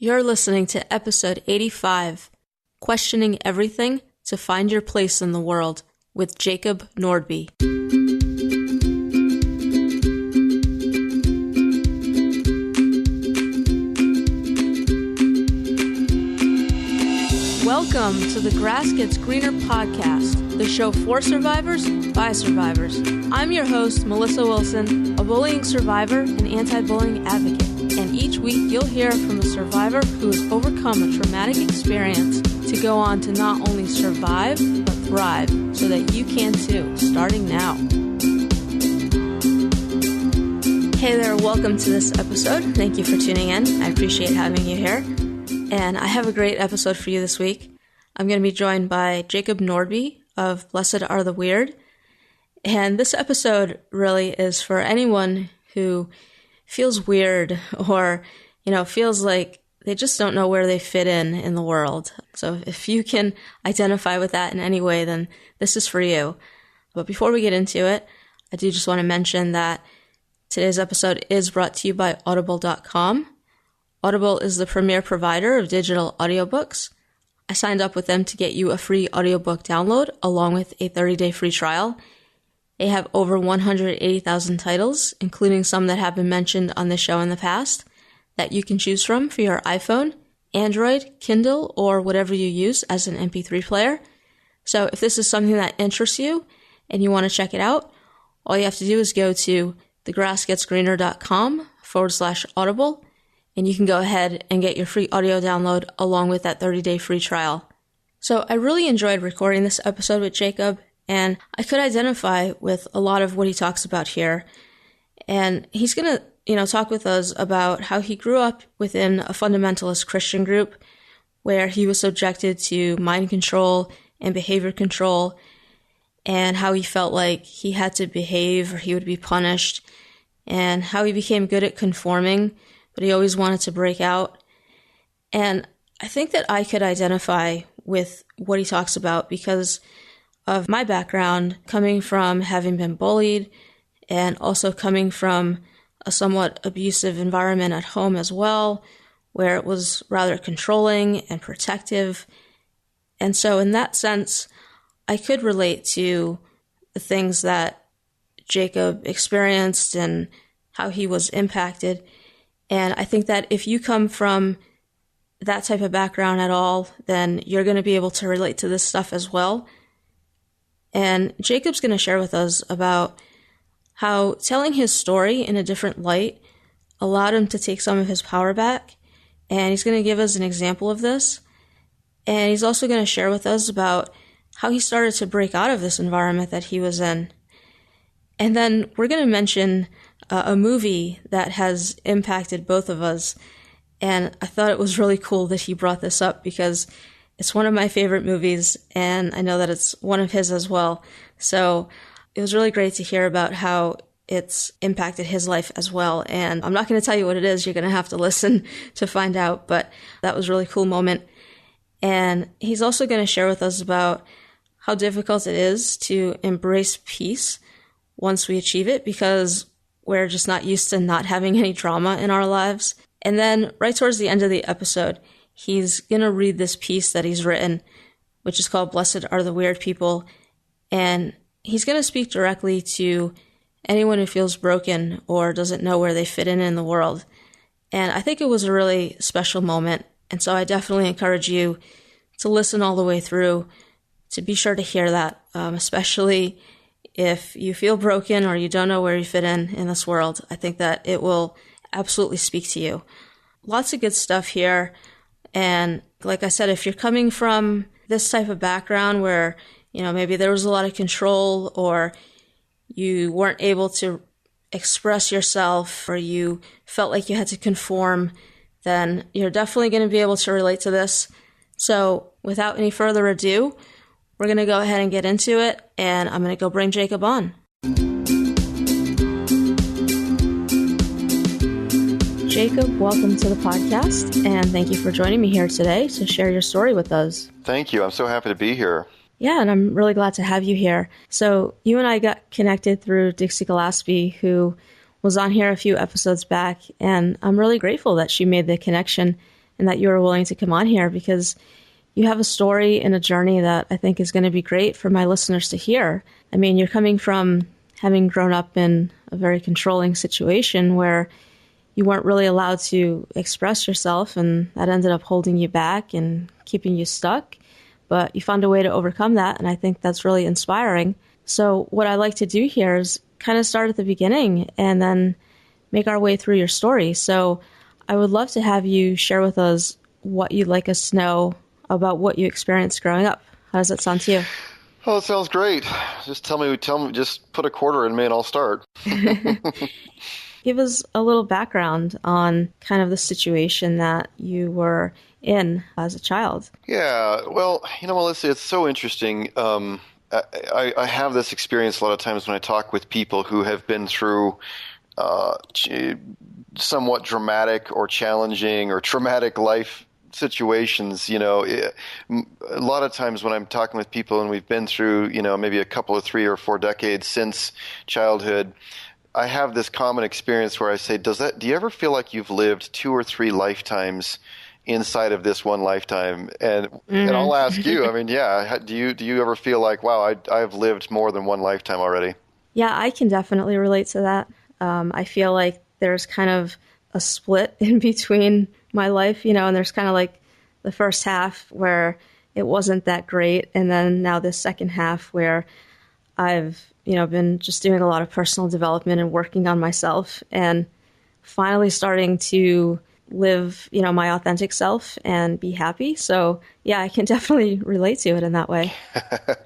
You're listening to episode 85, Questioning Everything to Find Your Place in the World, with Jacob Nordby. Welcome to the Grass Gets Greener podcast, the show for survivors by survivors. I'm your host, Melissa Wilson, a bullying survivor and anti-bullying advocate. And each week you'll hear from a survivor who has overcome a traumatic experience to go on to not only survive, but thrive, so that you can too, starting now. Hey there, welcome to this episode. Thank you for tuning in. I appreciate having you here. And I have a great episode for you this week. I'm going to be joined by Jacob Nordby of Blessed Are the Weird. And this episode really is for anyone who feels weird or, feels like they just don't know where they fit in the world. So if you can identify with that in any way, then this is for you. But before we get into it, I do just want to mention that today's episode is brought to you by audible.com. Audible is the premier provider of digital audiobooks. I signed up with them to get you a free audiobook download along with a 30-day free trial. They have over 180,000 titles, including some that have been mentioned on this show in the past, that you can choose from for your iPhone, Android, Kindle, or whatever you use as an MP3 player. So if this is something that interests you and you want to check it out, all you have to do is go to thegrassgetsgreener.com/audible, and you can go ahead and get your free audio download along with that 30-day free trial. So I really enjoyed recording this episode with Jacob, and I could identify with a lot of what he talks about here. And he's going to, talk with us about how he grew up within a fundamentalist Christian group where he was subjected to mind control and behavior control, and how he felt like he had to behave or he would be punished, and how he became good at conforming, but he always wanted to break out. And I think that I could identify with what he talks about because of my background, coming from having been bullied and also coming from a somewhat abusive environment at home as well, where it was rather controlling and protective. And so in that sense, I could relate to the things that Jacob experienced and how he was impacted. And I think that if you come from that type of background at all, then you're going to be able to relate to this stuff as well. And Jacob's going to share with us about how telling his story in a different light allowed him to take some of his power back. And he's going to give us an example of this. And he's also going to share with us about how he started to break out of this environment that he was in. And then we're going to mention a movie that has impacted both of us. And I thought it was really cool that he brought this up because it's one of my favorite movies, and I know that it's one of his as well. So it was really great to hear about how it's impacted his life as well. And I'm not going to tell you what it is. You're going to have to listen to find out. But that was a really cool moment. And he's also going to share with us about how difficult it is to embrace peace once we achieve it, because we're just not used to not having any drama in our lives. And then right towards the end of the episode, he's going to read this piece that he's written, which is called Blessed Are the Weird People. And he's going to speak directly to anyone who feels broken or doesn't know where they fit in the world. And I think it was a really special moment. And so I definitely encourage you to listen all the way through, to be sure to hear that, especially if you feel broken or you don't know where you fit in this world. I think that it will absolutely speak to you. Lots of good stuff here. And like I said, if you're coming from this type of background where, maybe there was a lot of control or you weren't able to express yourself or you felt like you had to conform, then you're definitely going to be able to relate to this. So without any further ado, we're going to go ahead and get into it, and I'm going to go bring Jacob on. Jacob, welcome to the podcast, and thank you for joining me here today to share your story with us. Thank you. I'm so happy to be here. Yeah, and I'm really glad to have you here. So you and I got connected through Dixie Gillespie, who was on here a few episodes back, and I'm really grateful that she made the connection and that you were willing to come on here, because you have a story and a journey that I think is going to be great for my listeners to hear. I mean, you're coming from having grown up in a very controlling situation where you weren't really allowed to express yourself, and that ended up holding you back and keeping you stuck. But you found a way to overcome that, and I think that's really inspiring. So what I like to do here is kind of start at the beginning and then make our way through your story. So I would love to have you share with us what you'd like us to know about what you experienced growing up. How does that sound to you? Oh, that sounds great. Just tell me, just put a quarter in me and I'll start. Give us a little background on kind of the situation that you were in as a child. Yeah, well, Melissa, it's so interesting. I have this experience a lot of times when I talk with people who have been through somewhat dramatic or challenging or traumatic life situations. A lot of times when I'm talking with people and we've been through, maybe a couple of 3 or 4 decades since childhood, I have this common experience where I say, do you ever feel like you've lived 2 or 3 lifetimes inside of this one lifetime? And I'll ask you, I mean, yeah, do you ever feel like, wow, I've lived more than one lifetime already? Yeah, I can definitely relate to that. I feel like there's kind of a split in between my life, and there's kind of like the first half where it wasn't that great, and then now this second half where I've, been just doing a lot of personal development and working on myself and finally starting to live, my authentic self and be happy. So yeah, I can definitely relate to it in that way.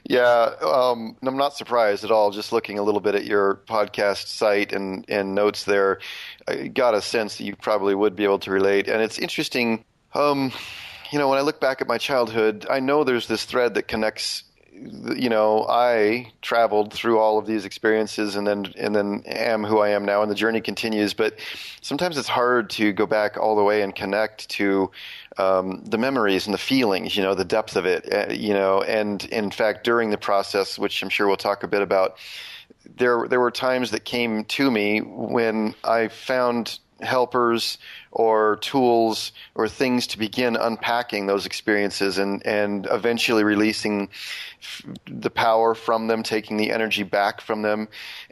Yeah, I'm not surprised at all. Just looking a little bit at your podcast site and notes there, I got a sense that you probably would be able to relate. And it's interesting, when I look back at my childhood, I know there's this thread that connects. I traveled through all of these experiences and then am who I am now, and the journey continues. But sometimes it's hard to go back all the way and connect to the memories and the feelings, the depth of it, and in fact, during the process, which I'm sure we'll talk a bit about, there were times that came to me when I found helpers or tools or things to begin unpacking those experiences and eventually releasing the power from them, taking the energy back from them.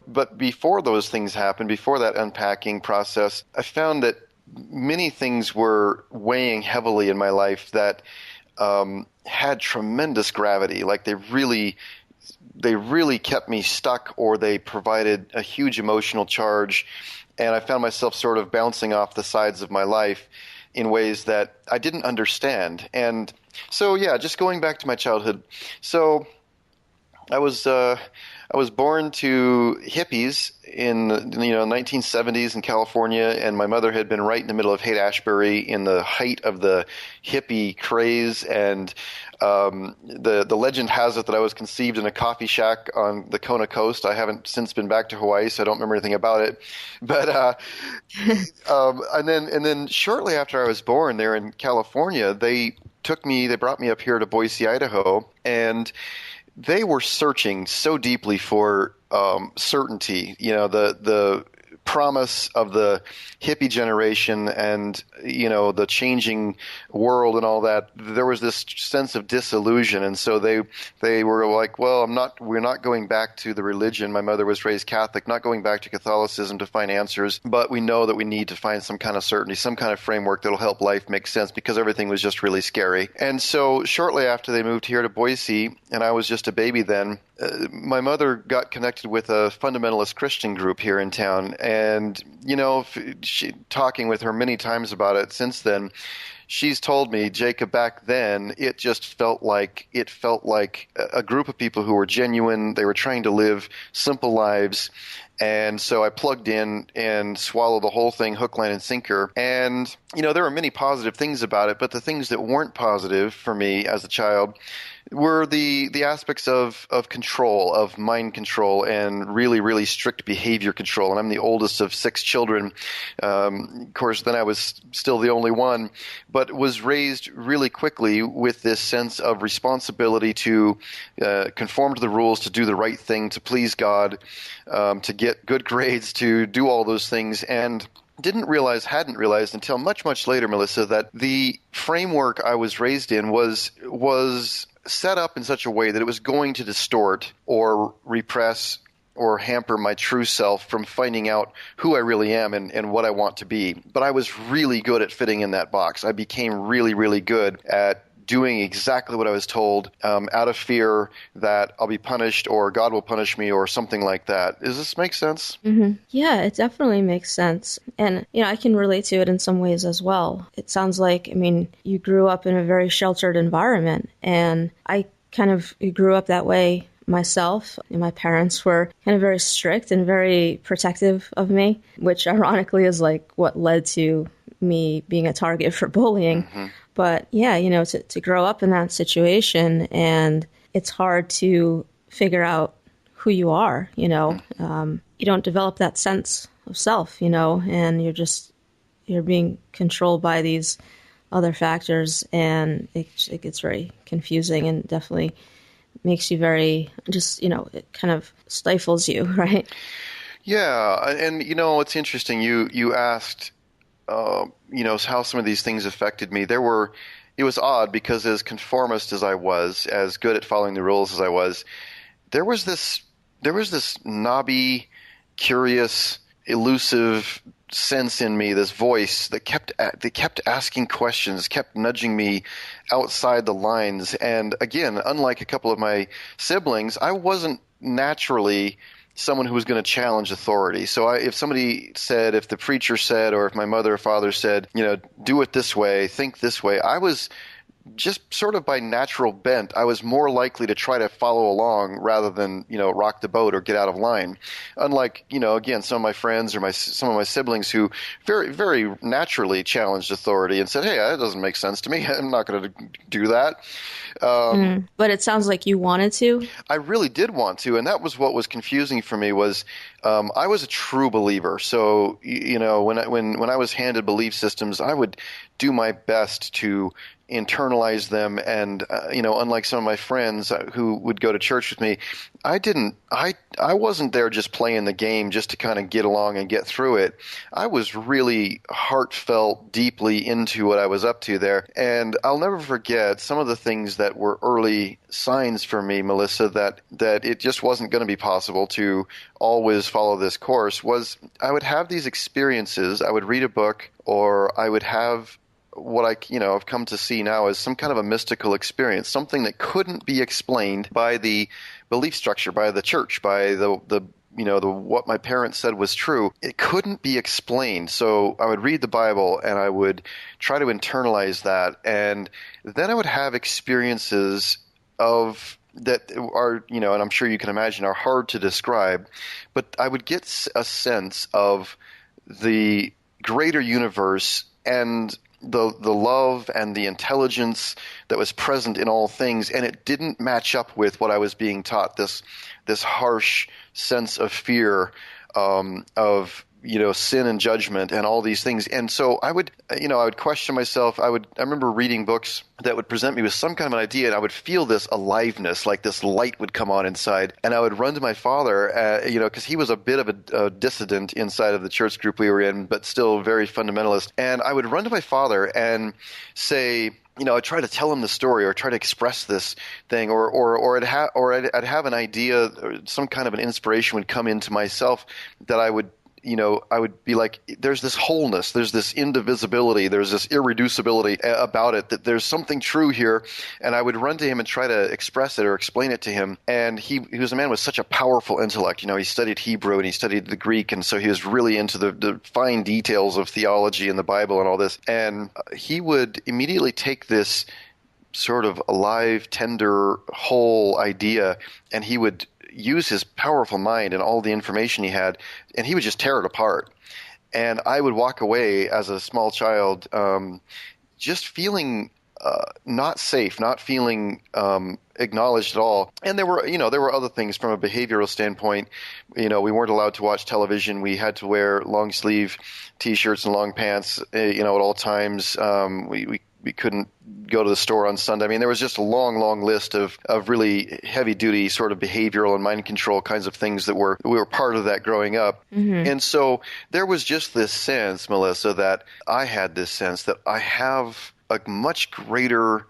But before those things happened, before that unpacking process, I found that many things were weighing heavily in my life that had tremendous gravity. Like they really kept me stuck, or they provided a huge emotional charge. And I found myself sort of bouncing off the sides of my life in ways that I didn't understand. And so, yeah, just going back to my childhood. So I was born to hippies in the 1970s in California, and my mother had been right in the middle of Haight-Ashbury in the height of the hippie craze. And the legend has it that I was conceived in a coffee shack on the Kona coast. I haven't since been back to Hawaii, so I don't remember anything about it. But and then shortly after I was born there in California, they brought me up here to Boise, Idaho, and they were searching so deeply for certainty, the promise of the hippie generation and, the changing world and all that. There was this sense of disillusion. And so they were like, well, we're not going back to the religion. My mother was raised Catholic, not going back to Catholicism to find answers, but we know that we need to find some kind of certainty, some kind of framework that'll help life make sense, because everything was just really scary. And so shortly after they moved here to Boise, and I was just a baby then, my mother got connected with a fundamentalist Christian group here in town, and talking with her many times about it since then, she's told me, Jacob, back then it just felt like a group of people who were genuine. They were trying to live simple lives. And so I plugged in and swallowed the whole thing, hook, line, and sinker. And, there were many positive things about it, but the things that weren't positive for me as a child were the aspects of control, of mind control, and really, really strict behavior control. And I'm the oldest of 6 children. Of course, then I was still the only one, but was raised really quickly with this sense of responsibility to conform to the rules, to do the right thing, to please God, to get good grades, to do all those things. And hadn't realized until much, much later, Melissa, that the framework I was raised in was set up in such a way that it was going to distort or repress or hamper my true self from finding out who I really am and what I want to be. But I was really good at fitting in that box. I became really, really good at doing exactly what I was told, out of fear that I'll be punished or God will punish me or something like that. Does this make sense? Mm-hmm. Yeah, it definitely makes sense. And, I can relate to it in some ways as well. It sounds like, you grew up in a very sheltered environment, and I kind of grew up that way myself. And my parents were kind of very strict and very protective of me, which ironically is like what led to me being a target for bullying. Mm-hmm. But yeah, to grow up in that situation, and it's hard to figure out who you are, you don't develop that sense of self, and you're being controlled by these other factors, and it gets very confusing and definitely makes you very it kind of stifles you, right? Yeah, and it's interesting. You asked, how some of these things affected me. It was odd because as conformist as I was, as good at following the rules as I was, there was this knobby, curious, elusive sense in me, this voice that kept asking questions, kept nudging me outside the lines. And again, unlike a couple of my siblings, I wasn't naturally someone who was going to challenge authority. So if the preacher said, or if my mother or father said, do it this way, think this way, I was just sort of by natural bent, I was more likely to try to follow along rather than, rock the boat or get out of line. Unlike, again, some of my friends or some of my siblings who very, very naturally challenged authority and said, hey, that doesn't make sense to me. I'm not going to do that. But it sounds like you wanted to. I really did want to, and that was what was confusing for me was I was a true believer. So, when I was handed belief systems, I would do my best to internalize them. And, unlike some of my friends who would go to church with me, I wasn't there just playing the game just to kind of get along and get through it. I was really heartfelt, deeply into what I was up to there. And I'll never forget some of the things that were early signs for me, Melissa, that it just wasn't going to be possible to always follow this course was I would have these experiences. I would read a book, or I would have what I've come to see now as some kind of a mystical experience, something that couldn't be explained by the belief structure, by the church, by the what my parents said was true. It couldn't be explained. So I would read the Bible and I would try to internalize that, and then I would have experiences of that are, and I'm sure you can imagine, are hard to describe, but I would get a sense of the greater universe and the love and the intelligence that was present in all things, and it didn't match up with what I was being taught, this harsh sense of fear, of sin and judgment and all these things. And so I would question myself. I remember reading books that would present me with some kind of an idea, and I would feel this aliveness, like this light would come on inside. And I would run to my father, because he was a bit of a dissident inside of the church group we were in, but still very fundamentalist. And I would run to my father and say, I'd try to tell him the story or try to express this thing, or I'd have an idea, or some kind of an inspiration would come into myself that I would be like, there's this wholeness, there's this indivisibility, there's this irreducibility about it, that there's something true here. And I would run to him and try to express it or explain it to him. And he was a man with such a powerful intellect. He studied Hebrew and he studied the Greek. And so he was really into the fine details of theology and the Bible and all this. And he would immediately take this sort of alive, tender, whole idea, and he would use his powerful mind and all the information he had, and he would just tear it apart. And I would walk away as a small child, just feeling not safe, not feeling acknowledged at all. And there were other things from a behavioral standpoint. We weren't allowed to watch television. We had to wear long sleeve T-shirts and long pants, at all times. We couldn't go to the store on Sunday. I mean, there was just a long, long list of really heavy-duty sort of behavioral and mind control kinds of things that we were part of that growing up. Mm-hmm. And so there was just this sense, Melissa, that I had this sense that I have a much greater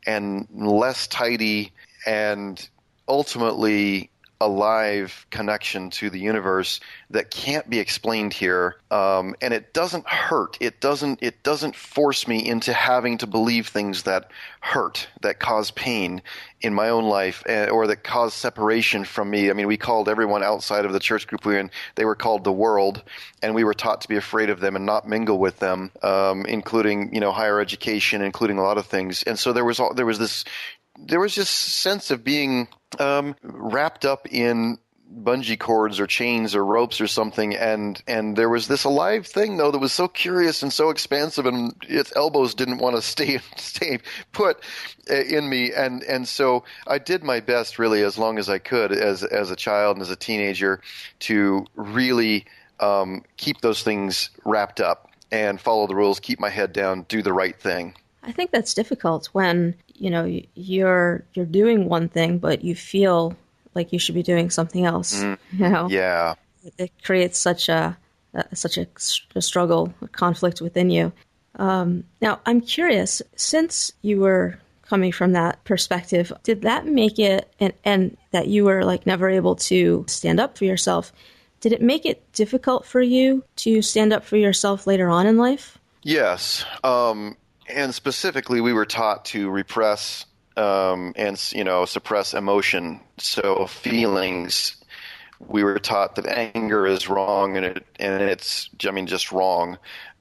and less tidy and ultimately alive connection to the universe that can't be explained here, and it doesn't hurt. It doesn't force me into having to believe things that hurt, that cause pain in my own life, or that cause separation from me. I mean, we called everyone outside of the church group we were in, they were called the world, and we were taught to be afraid of them and not mingle with them, including higher education, including a lot of things. And so there was this sense of being wrapped up in bungee cords or chains or ropes or something, and there was this alive thing though that was so curious and so expansive, and its elbows didn't want to stay put in me, and so I did my best really as long as I could as a child and as a teenager to really keep those things wrapped up and follow the rules, keep my head down, do the right thing. I think that's difficult when you're doing one thing, but you feel like you should be doing something else. Yeah, it creates such a struggle, a conflict within you. Now, I'm curious, since you were coming from that perspective, did that make it, and that you were like never able to stand up for yourself, did it make it difficult for you to stand up for yourself later on in life? Yes. And specifically, we were taught to repress and suppress emotion. So feelings, we were taught that anger is wrong, and it's just wrong.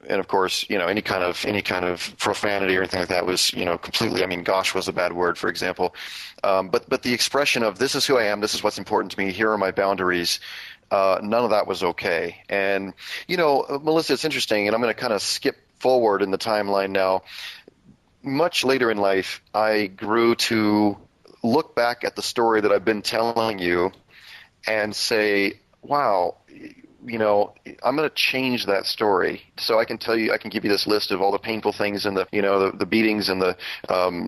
And of course, any kind of profanity or anything like that was completely. I mean, gosh was a bad word, for example. But the expression of this is who I am, this is what's important to me, here are my boundaries. None of that was okay. And Melissa, it's interesting, and I'm going to kind of skip forward in the timeline now. Much later in life, I grew to look back at the story that I've been telling you and say, wow, I'm going to change that story. So I can give you this list of all the painful things and the beatings and the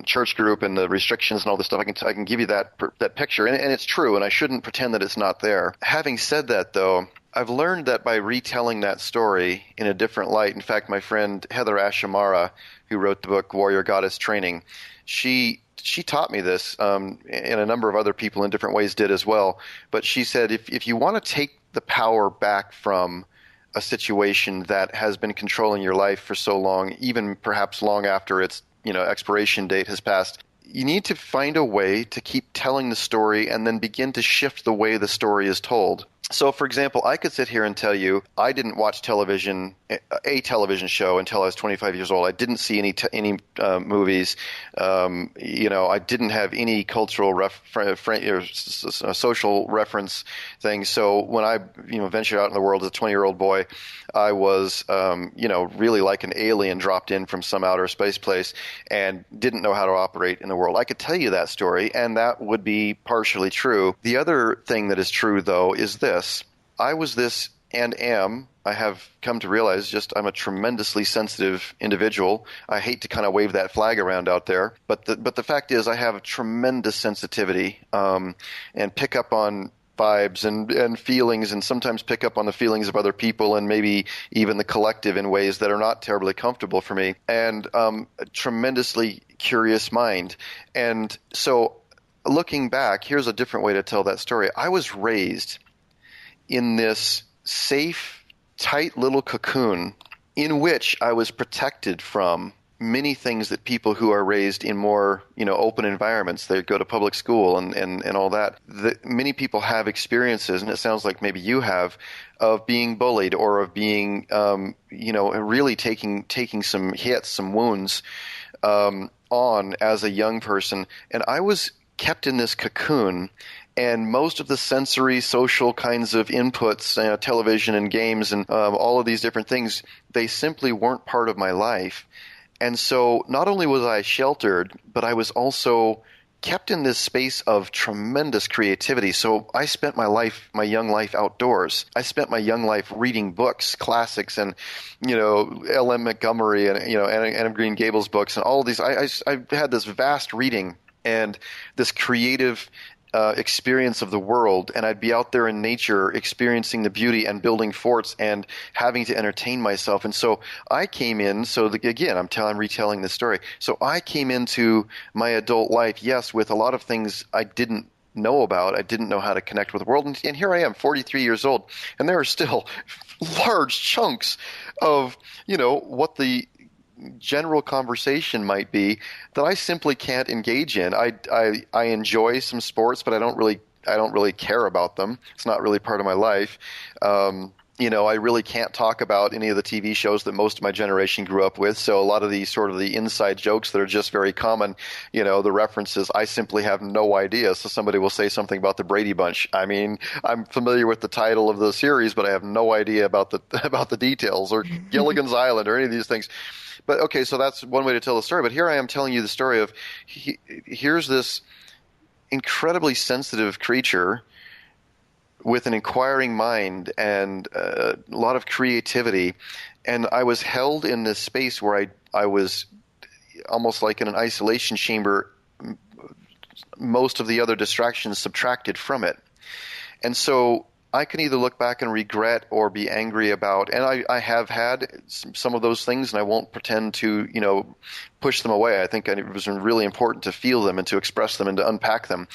church group and the restrictions and all this stuff. I can give you that picture, and it's true, and I shouldn't pretend that it's not there. Having said that, though, I've learned that by retelling that story in a different light. In fact, my friend Heather Ashamara, who wrote the book Warrior Goddess Training, she taught me this, and a number of other people in different ways did as well. But she said, if you want to take the power back from a situation that has been controlling your life for so long, even perhaps long after its expiration date has passed, you need to find a way to keep telling the story and then begin to shift the way the story is told. So, for example, I could sit here and tell you I didn't watch a television show until I was 25 years old. I didn't see any movies. I didn't have any cultural social reference things. So when I ventured out in the world as a 20-year-old boy, I was really like an alien dropped in from some outer space place and didn't know how to operate in the world. I could tell you that story, and that would be partially true. The other thing that is true, though, is this. I was this and am, I have come to realize, I'm a tremendously sensitive individual. I hate to kind of wave that flag around out there, but the fact is I have a tremendous sensitivity and pick up on vibes and feelings, and sometimes pick up on the feelings of other people and maybe even the collective in ways that are not terribly comfortable for me, and a tremendously curious mind. And so looking back, here's a different way to tell that story. I was raised in this safe, tight little cocoon in which I was protected from many things that people who are raised in more, open environments, they go to public school and all that many people have experiences, and it sounds like maybe you have, of being bullied or of being, really taking some hits, some wounds on as a young person. And I was kept in this cocoon, and most of the sensory, social kinds of inputs, television and games and all of these different things, they simply weren't part of my life. And so not only was I sheltered, but I was also kept in this space of tremendous creativity. So I spent my young life outdoors. I spent my young life reading books, classics, and, L.M. Montgomery and, Anne of Green Gables books and all of these. I had this vast reading and this creative experience of the world, and I'd be out there in nature experiencing the beauty and building forts and having to entertain myself. And so I came in, again, I'm retelling this story. So I came into my adult life, yes, with a lot of things I didn't know about. I didn't know how to connect with the world. And here I am, 43 years old, and there are still large chunks of, what the general conversation might be that I simply can't engage in. I enjoy some sports, but I don't really care about them. It's not really part of my life. I really can't talk about any of the TV shows that most of my generation grew up with. So a lot of the sort of the inside jokes that are just very common, the references, I simply have no idea. So somebody will say something about the Brady Bunch. I mean, I'm familiar with the title of the series, but I have no idea about the details, or Gilligan's Island, or any of these things. But okay, so that's one way to tell the story. But here I am telling you the story of here's this incredibly sensitive creature with an inquiring mind and a lot of creativity. And I was held in this space where I was almost like in an isolation chamber, most of the other distractions subtracted from it. And so I can either look back and regret or be angry about, and I have had some of those things, and I won't pretend to, push them away. I think it was really important to feel them and to express them and to unpack them.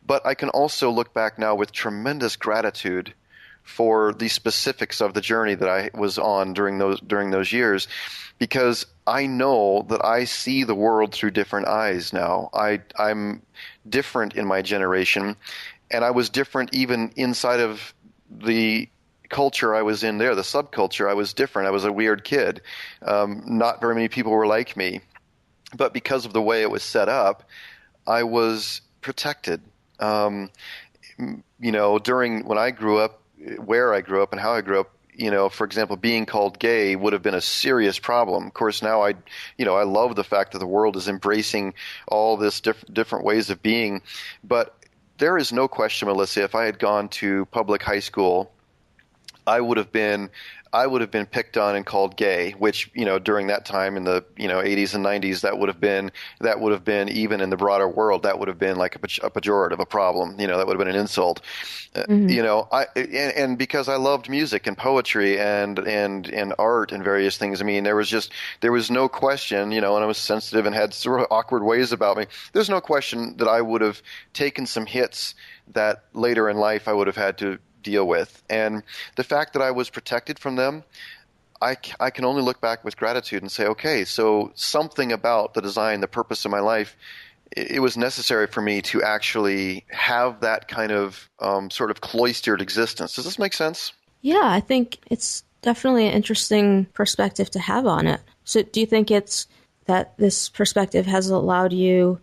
But I can also look back now with tremendous gratitude for the specifics of the journey that I was on during those years, because I know that I see the world through different eyes now. I'm different in my generation, and I was different even inside of the culture I was in there, the subculture. I was different. I was a weird kid. Not very many people were like me. But because of the way it was set up, I was protected. During when I grew up, where I grew up and how I grew up, for example, being called gay would have been a serious problem. Of course, now I love the fact that the world is embracing all this different ways of being. But there is no question, Melissa, if I had gone to public high school, I would have been picked on and called gay, which, during that time in the, 80s and 90s, that would have been even in the broader world, that would have been like a pejorative, a problem, that would have been an insult. Mm-hmm. And because I loved music and poetry and art and various things, I mean, there was no question, and I was sensitive and had sort of awkward ways about me. There's no question that I would have taken some hits that later in life I would have had to deal with. And the fact that I was protected from them, I can only look back with gratitude and say, okay, so something about the design, the purpose of my life, it was necessary for me to actually have that kind of sort of cloistered existence. Does this make sense? Yeah, I think it's definitely an interesting perspective to have on it. So do you think it's that this perspective has allowed you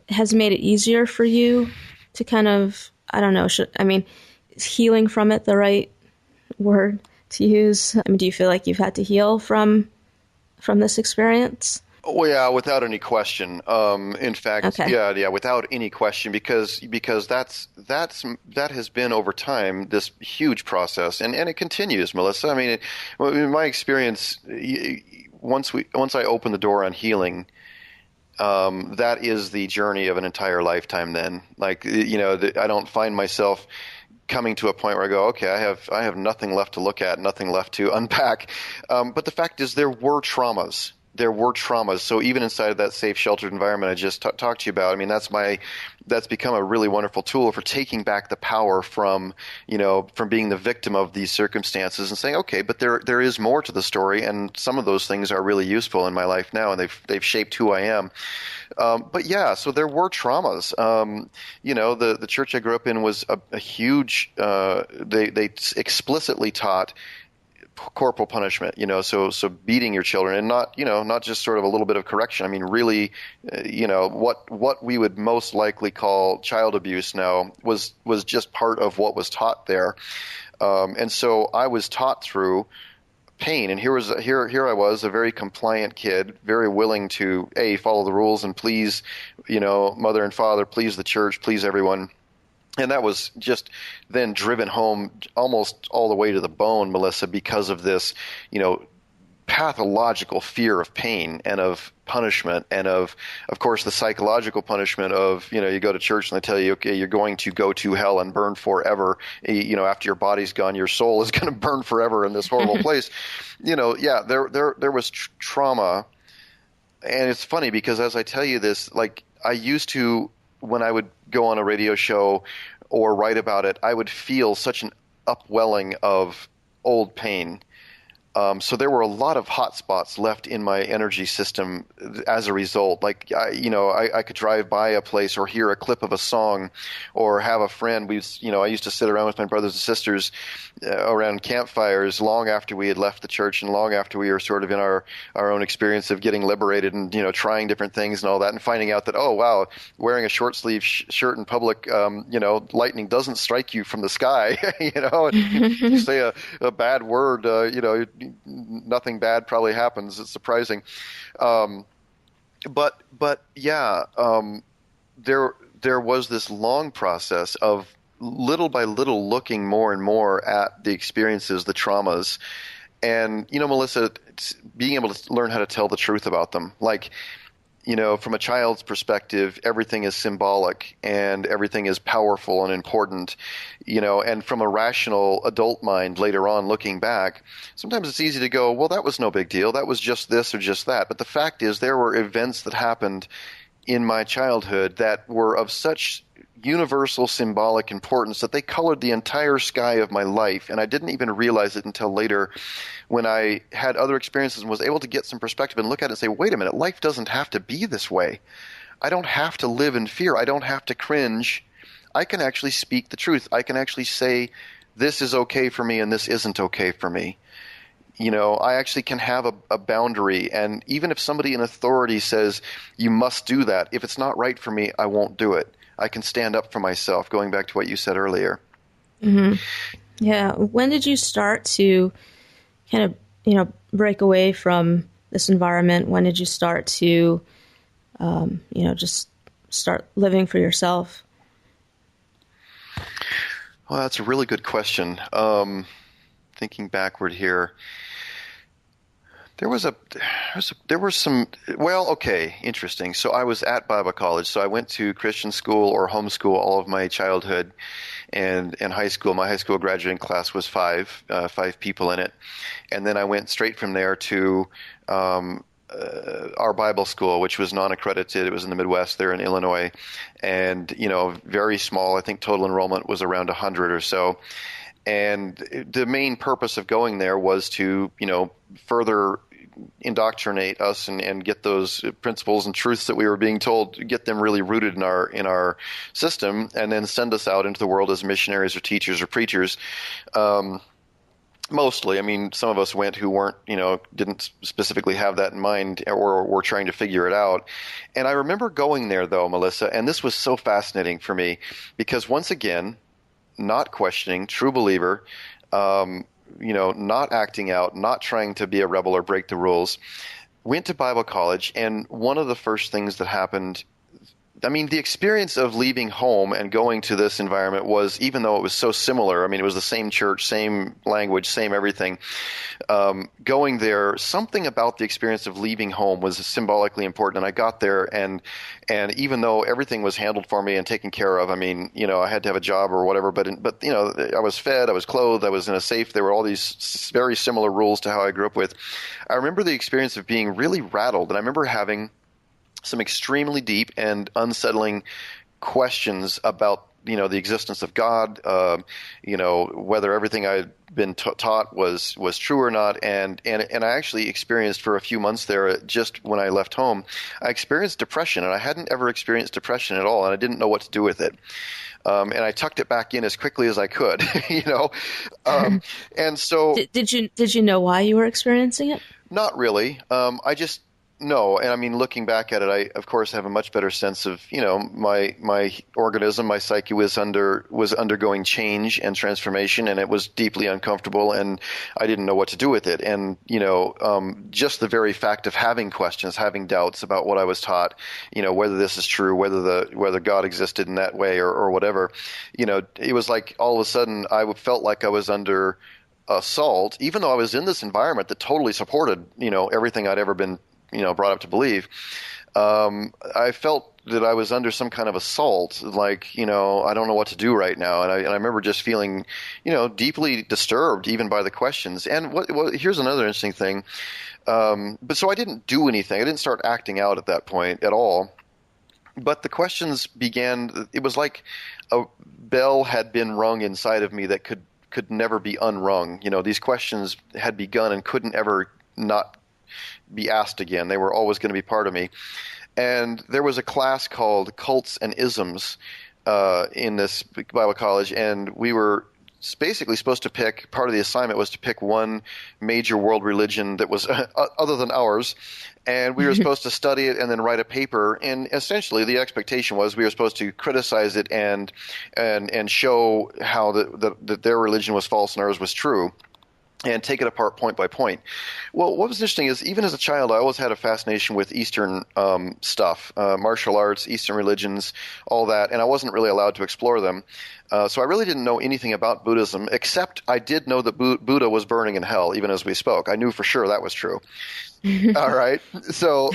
has made it easier for you to kind of, I don't know, is healing from it the right word to use? I mean, do you feel like you've had to heal from this experience? Oh yeah, without any question. In fact, okay. yeah, without any question, because that has been over time this huge process, and it continues, Melissa. I mean, in my experience, once I open the door on healing, that is the journey of an entire lifetime. Then, like, I don't find myself coming to a point where I go, okay, I have nothing left to look at, nothing left to unpack. But the fact is, there were traumas. So even inside of that safe, sheltered environment I just talked to you about, I mean, that's become a really wonderful tool for taking back the power from being the victim of these circumstances and saying, okay, but there is more to the story, and some of those things are really useful in my life now, and they've shaped who I am. But yeah, so there were traumas. The church I grew up in was a huge. They explicitly taught corporal punishment, so beating your children, and not just sort of a little bit of correction. I mean, really, what we would most likely call child abuse now was just part of what was taught there. And so I was taught through pain. And here I was, a very compliant kid, very willing to follow the rules and please, mother and father, please the church, please everyone. And that was just then driven home almost all the way to the bone, Melissa, because of this, pathological fear of pain and of punishment and of course, the psychological punishment of, you go to church and they tell you, okay, you're going to go to hell and burn forever. After your body's gone, your soul is going to burn forever in this horrible place. There was trauma. And it's funny because as I tell you this, like I used to, when I would go on a radio show or write about it, I would feel such an upwelling of old pain. So there were a lot of hot spots left in my energy system as a result. Like, I could drive by a place or hear a clip of a song or have a friend. I used to sit around with my brothers and sisters around campfires long after we had left the church and long after we were sort of in our own experience of getting liberated and, trying different things and all that and finding out that, oh, wow, wearing a short sleeve shirt in public, lightning doesn't strike you from the sky, you say a bad word, nothing bad probably happens. It's surprising. But yeah, there was this long process of little by little looking more and more at the experiences, the traumas, and, Melissa, being able to learn how to tell the truth about them. Like, from a child's perspective, everything is symbolic and everything is powerful and important, and from a rational adult mind later on looking back, sometimes it's easy to go, well, that was no big deal. That was just this or just that. But the fact is there were events that happened in my childhood that were of such universal symbolic importance that they colored the entire sky of my life. And I didn't even realize it until later when I had other experiences and was able to get some perspective and look at it and say, wait a minute, life doesn't have to be this way. I don't have to live in fear. I don't have to cringe. I can actually speak the truth. I can actually say, this is okay for me and this isn't okay for me. I actually can have a boundary. And even if somebody in authority says, you must do that, if it's not right for me, I won't do it. I can stand up for myself, going back to what you said earlier. Mm-hmm. Yeah. When did you start to kind of, break away from this environment? When did you start to, just start living for yourself? Well, that's a really good question. Thinking backward here. There were some, interesting. So I was at Bible college. So I went to Christian school or homeschool all of my childhood and high school. My high school graduating class was five people in it. And then I went straight from there to our Bible school, which was non-accredited. It was in the Midwest there in Illinois. And, very small. I think total enrollment was around 100 or so. And the main purpose of going there was to, further indoctrinate us and get those principles and truths that we were being told, get them really rooted in our system, and then send us out into the world as missionaries or teachers or preachers. Mostly, I mean, some of us went who weren't, didn't specifically have that in mind or were trying to figure it out. And I remember going there, though, Melissa, and this was so fascinating for me because once again, not questioning, true believer, not acting out, not trying to be a rebel or break the rules, went to Bible college. And one of the first things that happened, the experience of leaving home and going to this environment was, even though it was so similar, it was the same church, same language, same everything. Going there, something about the experience of leaving home was symbolically important. And I got there, and even though everything was handled for me and taken care of, I had to have a job or whatever, but I was fed, I was clothed, I was in a safe. There were all these very similar rules to how I grew up with. I remember the experience of being really rattled, and I remember having some extremely deep and unsettling questions about, the existence of God, whether everything I'd been taught was true or not. And I actually experienced for a few months there, just when I left home, I experienced depression, and I hadn't ever experienced depression at all, and I didn't know what to do with it. And I tucked it back in as quickly as I could, and so did you know why you were experiencing it? Not really. I just No, and I mean, looking back at it, I of course have a much better sense of, my organism, my psyche was undergoing change and transformation, and it was deeply uncomfortable, and I didn't know what to do with it. And just the very fact of having questions, having doubts about what I was taught, whether this is true, whether God existed in that way or whatever, it was like all of a sudden I felt like I was under assault, even though I was in this environment that totally supported, everything I'd ever been, brought up to believe. I felt that I was under some kind of assault, like, I don't know what to do right now. And I remember just feeling, deeply disturbed even by the questions. And here's another interesting thing. But so I didn't do anything. I didn't start acting out at that point at all. But the questions began, it was like a bell had been rung inside of me that could never be unrung. These questions had begun and couldn't ever not be asked again. They were always going to be part of me. And there was a class called Cults and Isms in this Bible college, and we were basically supposed to pick, part of the assignment was to pick one major world religion that was other than ours, and we were supposed to study it and then write a paper. And essentially the expectation was we were supposed to criticize it and show how that their religion was false and ours was true, and take it apart point by point. Well, what was interesting is, even as a child, I always had a fascination with Eastern stuff, martial arts, Eastern religions, all that, and I wasn't really allowed to explore them. So I really didn't know anything about Buddhism, except I did know that Buddha was burning in hell, even as we spoke. I knew for sure that was true. All right. So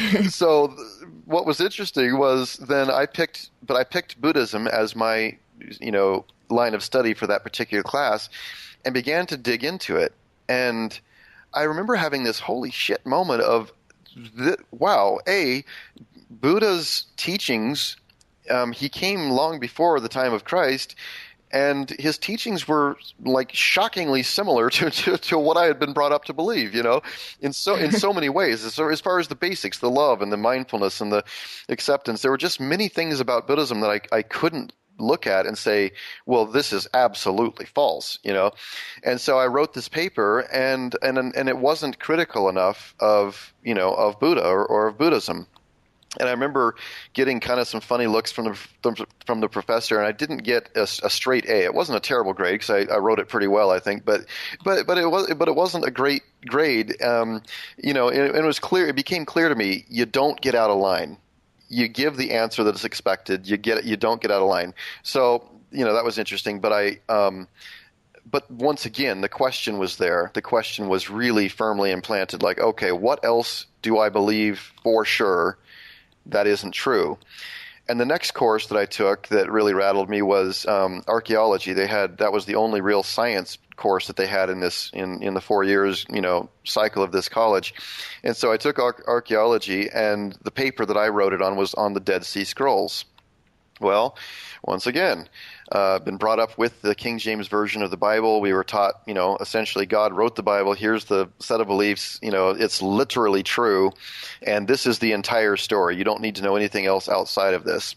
what was interesting was then I picked Buddhism as my, line of study for that particular class, and began to dig into it. And I remember having this holy shit moment of, wow, Buddha's teachings, he came long before the time of Christ, and his teachings were like shockingly similar to what I had been brought up to believe, in so many ways. So as far as the basics, the love and the mindfulness and the acceptance, there were just many things about Buddhism that I couldn't look at and say, well, this is absolutely false, And so I wrote this paper, and it wasn't critical enough of Buddha or of Buddhism. And I remember getting kind of some funny looks from the professor, and I didn't get a straight A. It wasn't a terrible grade because I wrote it pretty well, I think, but it wasn't a great grade. And it was clear. It became clear to me, you don't get out of line. You give the answer that is expected. You don't get out of line. So that was interesting. But but once again, the question was there. The question was really firmly implanted. Like, okay, what else do I believe for sure that isn't true? And the next course that I took that really rattled me was archaeology. That was the only real science course that they had in the 4 years cycle of this college. And so I took archaeology, and the paper that I wrote it on was on the Dead Sea Scrolls. Well, once again, been brought up with the King James Version of the Bible. We were taught, essentially God wrote the Bible. Here's the set of beliefs. It's literally true, and this is the entire story. You don't need to know anything else outside of this.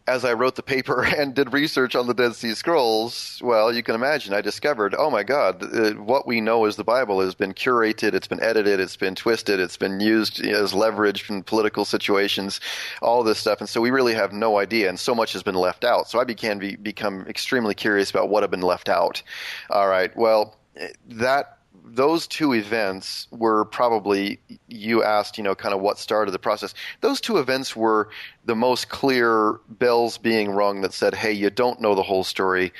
As I wrote the paper and did research on the Dead Sea Scrolls, well, you can imagine, I discovered, oh my God, what we know as the Bible has been curated, it's been edited, it's been twisted, it's been used as leverage in political situations, all this stuff. And so we really have no idea, and so much has been left out. So I become extremely curious about what had been left out. All right, well, those two events were probably, you asked, kind of what started the process. Those two events were the most clear bells being rung that said, hey, you don't know the whole story.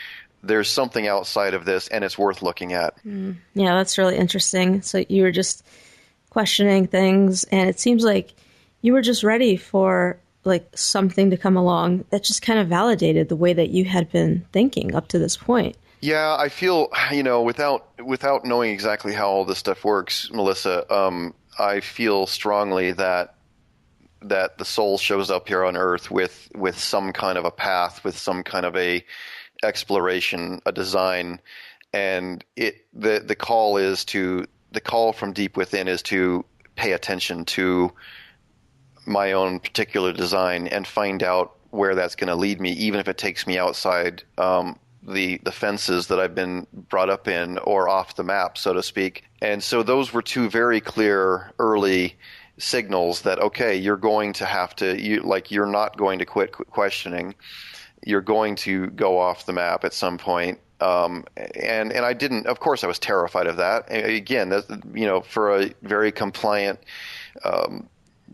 There's something outside of this, and it's worth looking at. Yeah, that's really interesting. So you were just questioning things, and it seems like you were just ready for like something to come along that just kind of validated the way that you had been thinking up to this point. Yeah, I feel, without knowing exactly how all this stuff works, Melissa, I feel strongly that the soul shows up here on Earth with some kind of a path, with some kind of a exploration, a design, and the call from deep within is to pay attention to my own particular design and find out where that's going to lead me, even if it takes me outside the fences that I've been brought up in, or off the map, so to speak. And so those were two very clear early signals that, okay, you're going to have to, you're not going to quit questioning. You're going to go off the map at some point. And I didn't, of course I was terrified of that. And again, for a very compliant,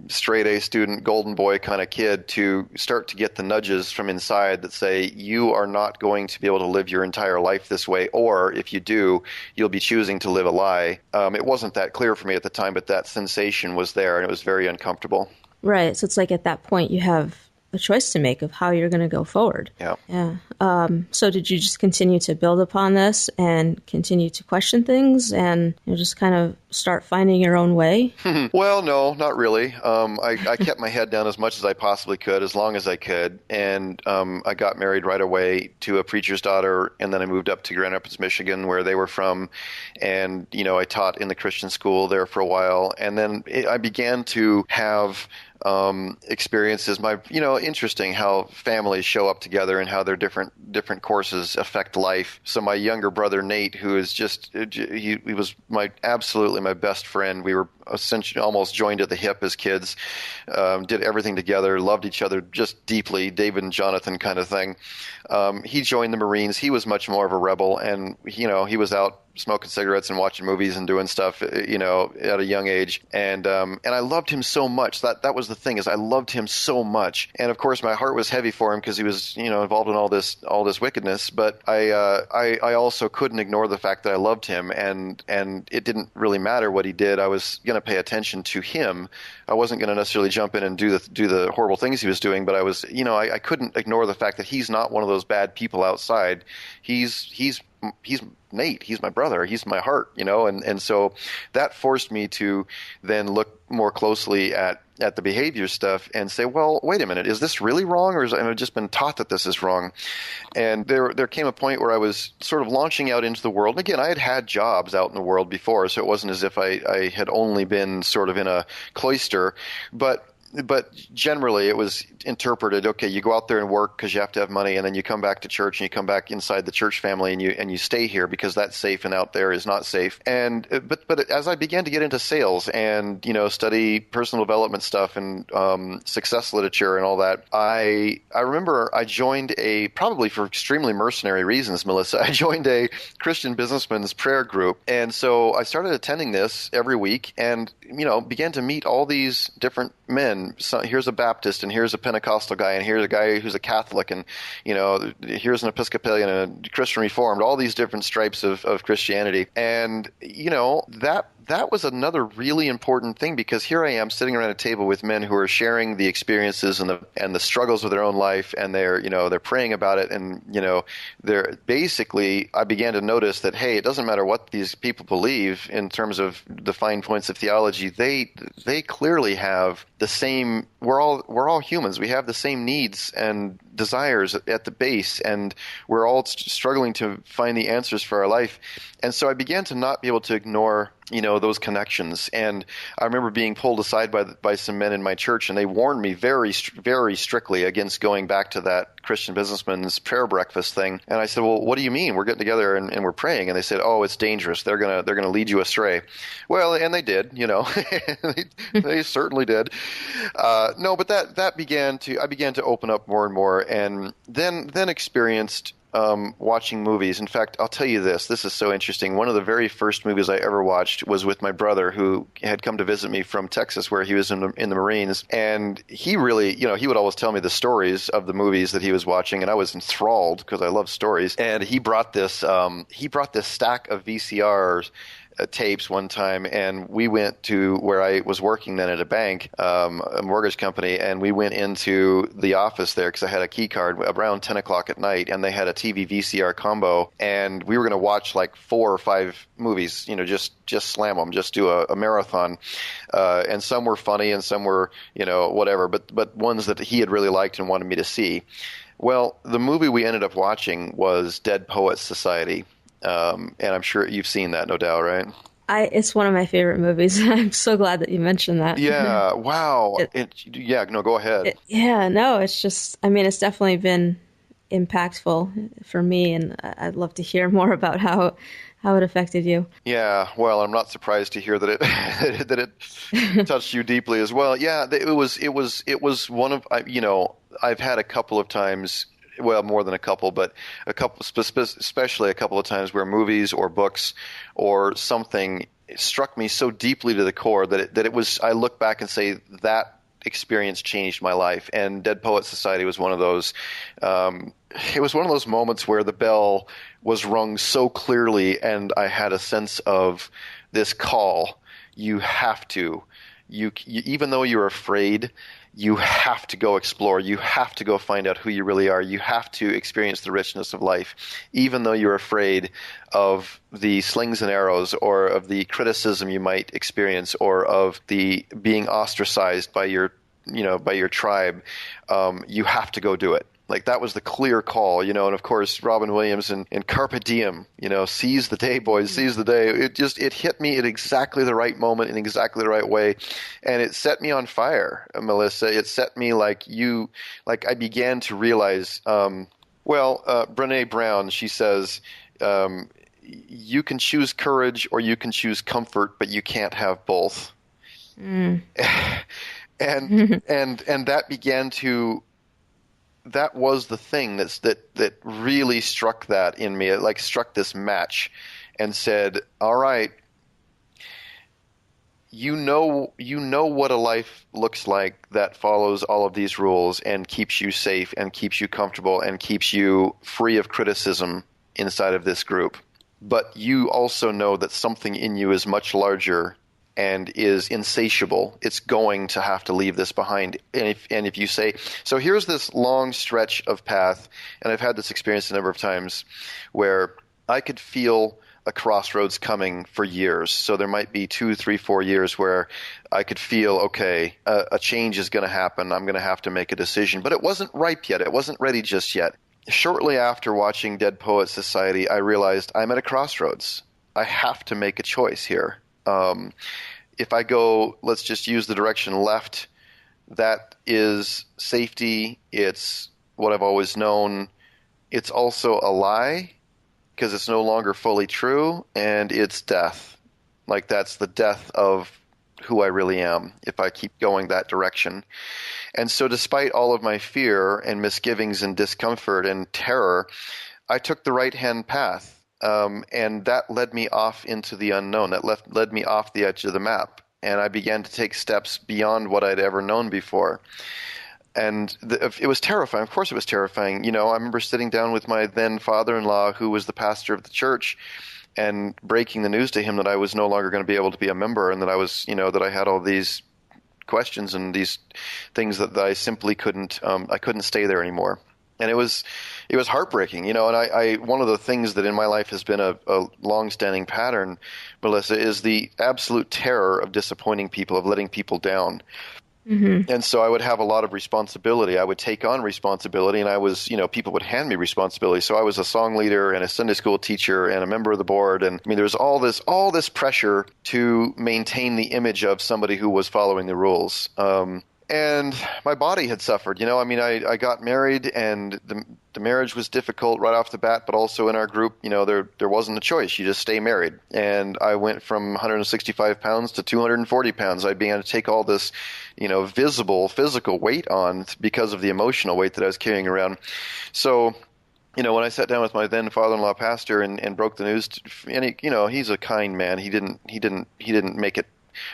straight A student, golden boy kind of kid, to start to get the nudges from inside that say, you are not going to be able to live your entire life this way, or if you do, you'll be choosing to live a lie. It wasn't that clear for me at the time, but that sensation was there, and it was very uncomfortable. Right. So it's like at that point you have a choice to make of how you're going to go forward. Yeah. Yeah. So did you just continue to build upon this and continue to question things and just kind of start finding your own way? Well, no, not really. I kept my head down as much as I possibly could, as long as I could. And I got married right away to a preacher's daughter, and then I moved up to Grand Rapids, Michigan, where they were from. And, I taught in the Christian school there for a while. And then I began to have experiences. Interesting how families show up together and how their different courses affect life. So my younger brother Nate, who is he was absolutely my best friend. We were essentially almost joined at the hip as kids. Did everything together, loved each other just deeply. David and Jonathan kind of thing. He joined the Marines. He was much more of a rebel, and he was out smoking cigarettes and watching movies and doing stuff, at a young age. And I loved him so much. That was the thing, is I loved him so much. And of course, my heart was heavy for him because he was, involved in all this wickedness. But I also couldn't ignore the fact that I loved him, and it didn't really matter what he did. I was going to pay attention to him. I wasn't going to necessarily jump in and do the horrible things he was doing, but I was, I couldn't ignore the fact that he's not one of those bad people outside. He's Nate. He's my brother. He's my heart, and so that forced me to then look more closely at the behavior stuff and say, well, wait a minute, is this really wrong, or have I just been taught that this is wrong? And there came a point where I was sort of launching out into the world. And again, I had jobs out in the world before, so it wasn't as if I had only been sort of in a cloister, but generally it was interpreted, okay, you go out there and work because you have to have money, and then you come back to church and you come back inside the church family and you stay here because that's safe and out there is not safe. And but as I began to get into sales and study personal development stuff and success literature and all that, I remember I joined probably for extremely mercenary reasons, Melissa, I joined a Christian businessman's prayer group. And so I started attending this every week and began to meet all these different men. So here's a Baptist, and here's a Pentecostal guy, and here's a guy who's a Catholic, and here's an Episcopalian and a Christian Reformed, all these different stripes of Christianity. And that was another really important thing, because here I am sitting around a table with men who are sharing the experiences and the struggles of their own life, and they're praying about it, and they're basically, I began to notice that, hey, it doesn't matter what these people believe in terms of the fine points of theology, they clearly have the same. We're all humans. We have the same needs and desires at the base, and we're all struggling to find the answers for our life. And so I began to not be able to ignore those connections. And I remember being pulled aside by some men in my church, and they warned me very, very strictly against going back to that Christian businessman's prayer breakfast thing. And I said, well, what do you mean? We're getting together and we're praying. And they said, oh, it's dangerous. They're gonna lead you astray. Well, and they did, they certainly did. No, but I began to open up more and more, and then experienced watching movies. In fact, I'll tell you this is so interesting. One of the very first movies I ever watched was with my brother, who had come to visit me from Texas, where he was in the Marines. And he really, he would always tell me the stories of the movies that he was watching, and I was enthralled because I love stories. And he brought this stack of VCRs, tapes one time, and we went to where I was working then at a bank, a mortgage company, and we went into the office there because I had a key card around 10 o'clock at night, and they had a TV VCR combo, and we were going to watch like 4 or 5 movies, just slam them, just do a marathon, and some were funny and some were, whatever, but ones that he had really liked and wanted me to see. Well, the movie we ended up watching was Dead Poets Society. And I'm sure you've seen that, no doubt, right? It's one of my favorite movies. I'm so glad that you mentioned that. Yeah. Wow. Go ahead. It's just, it's definitely been impactful for me, and I'd love to hear more about how it affected you. Yeah, well, I'm not surprised to hear that it that it touched you deeply as well. Yeah, it was one of I've had a couple of times, well, more than a couple, but a couple, especially a couple of times where movies or books or something struck me so deeply to the core that it was. I look back and say that experience changed my life, and Dead Poets Society was one of those. It was one of those moments where the bell was rung so clearly, and I had a sense of this call. You have to, even though you're afraid, you have to go explore. You have to go find out who you really are. You have to experience the richness of life, even though you're afraid of the slings and arrows, or of the criticism you might experience, or of the being ostracized by your tribe. You have to go do it. Like, that was the clear call, and of course, Robin Williams and Carpe Diem, seize the day, boys, seize the day. It hit me at exactly the right moment, in exactly the right way. And it set me on fire, Melissa. It set me like I began to realize, Brene Brown, she says, you can choose courage or you can choose comfort, but you can't have both. Mm. and that began to, that was the thing that really struck that in me. It like struck this match and said, all right, you know what a life looks like that follows all of these rules and keeps you safe and keeps you comfortable and keeps you free of criticism inside of this group. But you also know that something in you is much larger and is insatiable. It's going to have to leave this behind. And if you say, so here's this long stretch of path, and I've had this experience a number of times where I could feel a crossroads coming for years. So there might be 2, 3, 4 years where I could feel, okay, a change is going to happen. I'm going to have to make a decision. But it wasn't ripe yet. It wasn't ready just yet. Shortly after watching Dead Poets Society, I realized I'm at a crossroads. I have to make a choice here. If I go, let's just use the direction left, that is safety. It's what I've always known. It's also a lie because it's no longer fully true, and it's death. Like, that's the death of who I really am if I keep going that direction. And so despite all of my fear and misgivings and discomfort and terror, I took the right-hand path. And that led me off into the unknown. That led me off the edge of the map. And I began to take steps beyond what I'd ever known before. And it was terrifying. Of course it was terrifying. I remember sitting down with my then father-in-law, who was the pastor of the church, and breaking the news to him that I was no longer going to be able to be a member, and that I was, that I had all these questions and these things that I simply couldn't stay there anymore. And it was heartbreaking, and I one of the things that in my life has been a long-standing pattern, Melissa, is the absolute terror of disappointing people, of letting people down. Mm-hmm. And so I would have a lot of responsibility. I would take on responsibility, and I was, people would hand me responsibility. So I was a song leader and a Sunday school teacher and a member of the board. And I mean, there was all this pressure to maintain the image of somebody who was following the rules. And my body had suffered, I got married, and the marriage was difficult right off the bat, but also in our group, there wasn't a choice. You just stay married. And I went from 165 pounds to 240 pounds. I began to take all this, visible physical weight on because of the emotional weight that I was carrying around. So, when I sat down with my then father-in-law pastor and broke the news, and he's a kind man. He didn't make it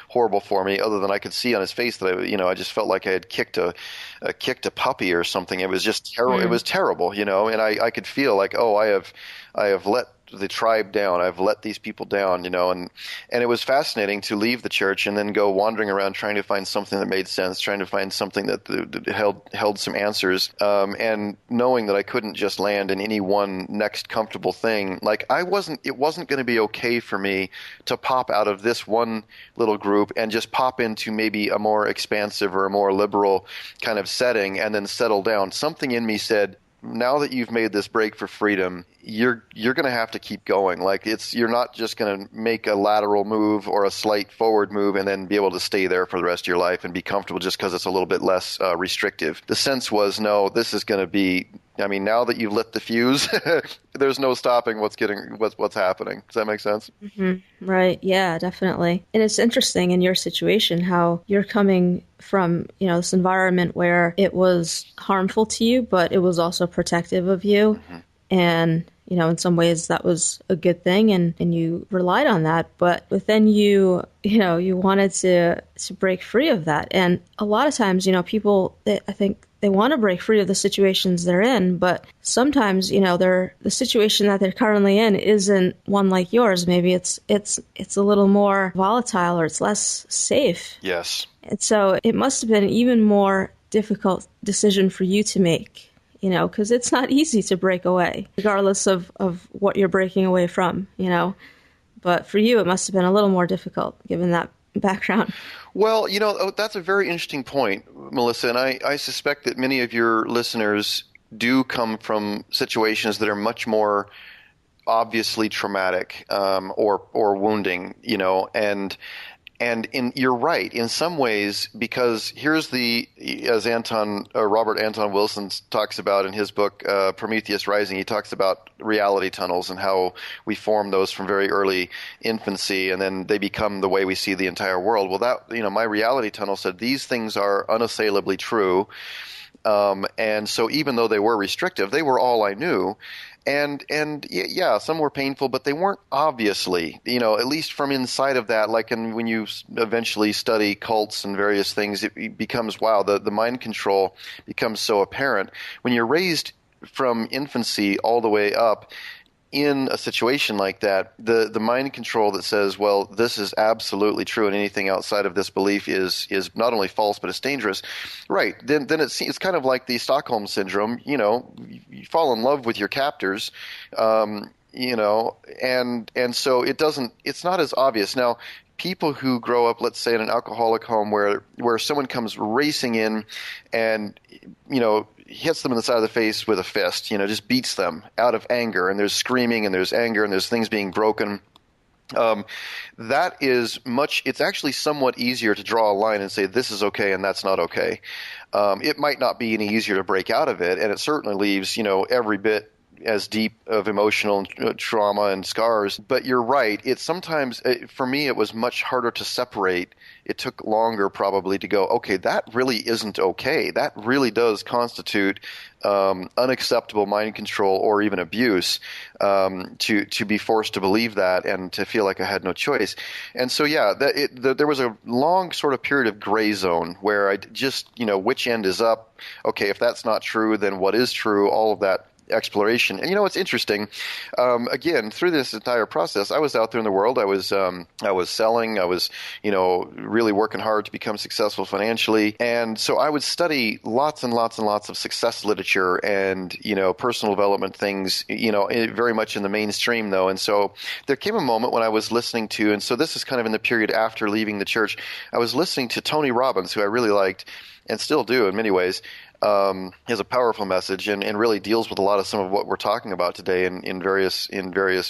horrible for me, other than I could see on his face that I just felt like I had kicked a puppy or something. It was just terrible. It was terrible, and I could feel like, oh, I have let the tribe down. I've let these people down, and it was fascinating to leave the church and then go wandering around trying to find something that made sense, trying to find something that held some answers, and knowing that I couldn't just land in any one next comfortable thing. Like, it wasn't going to be okay for me to pop out of this one little group and just pop into maybe a more expansive or a more liberal kind of setting and then settle down. Something in me said, now that you've made this break for freedom, you're going to have to keep going. Like, you're not just going to make a lateral move or a slight forward move and then be able to stay there for the rest of your life and be comfortable just because it's a little bit less restrictive. The sense was, no, this is going to be I mean, now that you've lit the fuse, there's no stopping what's happening. Does that make sense? Right. Yeah, definitely. And it's interesting in your situation how you're coming from, this environment where it was harmful to you, but it was also protective of you. And, in some ways that was a good thing and you relied on that. But then you wanted to break free of that. And a lot of times, people, I think they want to break free of the situations they're in, but sometimes, the situation that they're currently in isn't one like yours. Maybe it's a little more volatile or it's less safe. Yes. And so it must have been an even more difficult decision for you to make, because it's not easy to break away, regardless of what you're breaking away from, But for you, it must have been a little more difficult given that background. Well, that's a very interesting point, Melissa, and I suspect that many of your listeners do come from situations that are much more obviously traumatic or wounding, and you're right in some ways, because here's as Robert Anton Wilson talks about in his book Prometheus Rising. He talks about reality tunnels and how we form those from very early infancy, and then they become the way we see the entire world. Well, my reality tunnel said these things are unassailably true, and so even though they were restrictive, they were all I knew. And yeah, some were painful, but they weren't obviously, at least from inside of that. Like, and when you eventually study cults and various things, it becomes, wow, the mind control becomes so apparent. When you're raised from infancy all the way up in a situation like that, the mind control that says, well, this is absolutely true and anything outside of this belief is not only false, but it's dangerous. It's kind of like the Stockholm syndrome. You fall in love with your captors, and so it's not as obvious. Now, people who grow up, let's say, in an alcoholic home where someone comes racing in and, hits them in the side of the face with a fist, just beats them out of anger, and there's screaming and there's anger and there's things being broken. It's actually somewhat easier to draw a line and say this is okay and that's not okay. It might not be any easier to break out of it, and it certainly leaves, every bit as deep of emotional trauma and scars. But you're right. It's sometimes, for me, it was much harder to separate. It took longer probably to go, okay, that really isn't okay. That really does constitute unacceptable mind control or even abuse, to be forced to believe that and to feel like I had no choice. And so, yeah, there was a long sort of period of gray zone where I just, which end is up? Okay, if that's not true, then what is true? All of that exploration. And it's interesting. Again, through this entire process, I was out there in the world. I was selling. I was, really working hard to become successful financially. And so I would study lots and lots and lots of success literature and, personal development things, very much in the mainstream though. And so there came a moment when I was listening to, and so this is kind of in the period after leaving the church, I was listening to Tony Robbins, who I really liked and still do in many ways. He has a powerful message and really deals with a lot of some of what we're talking about today in various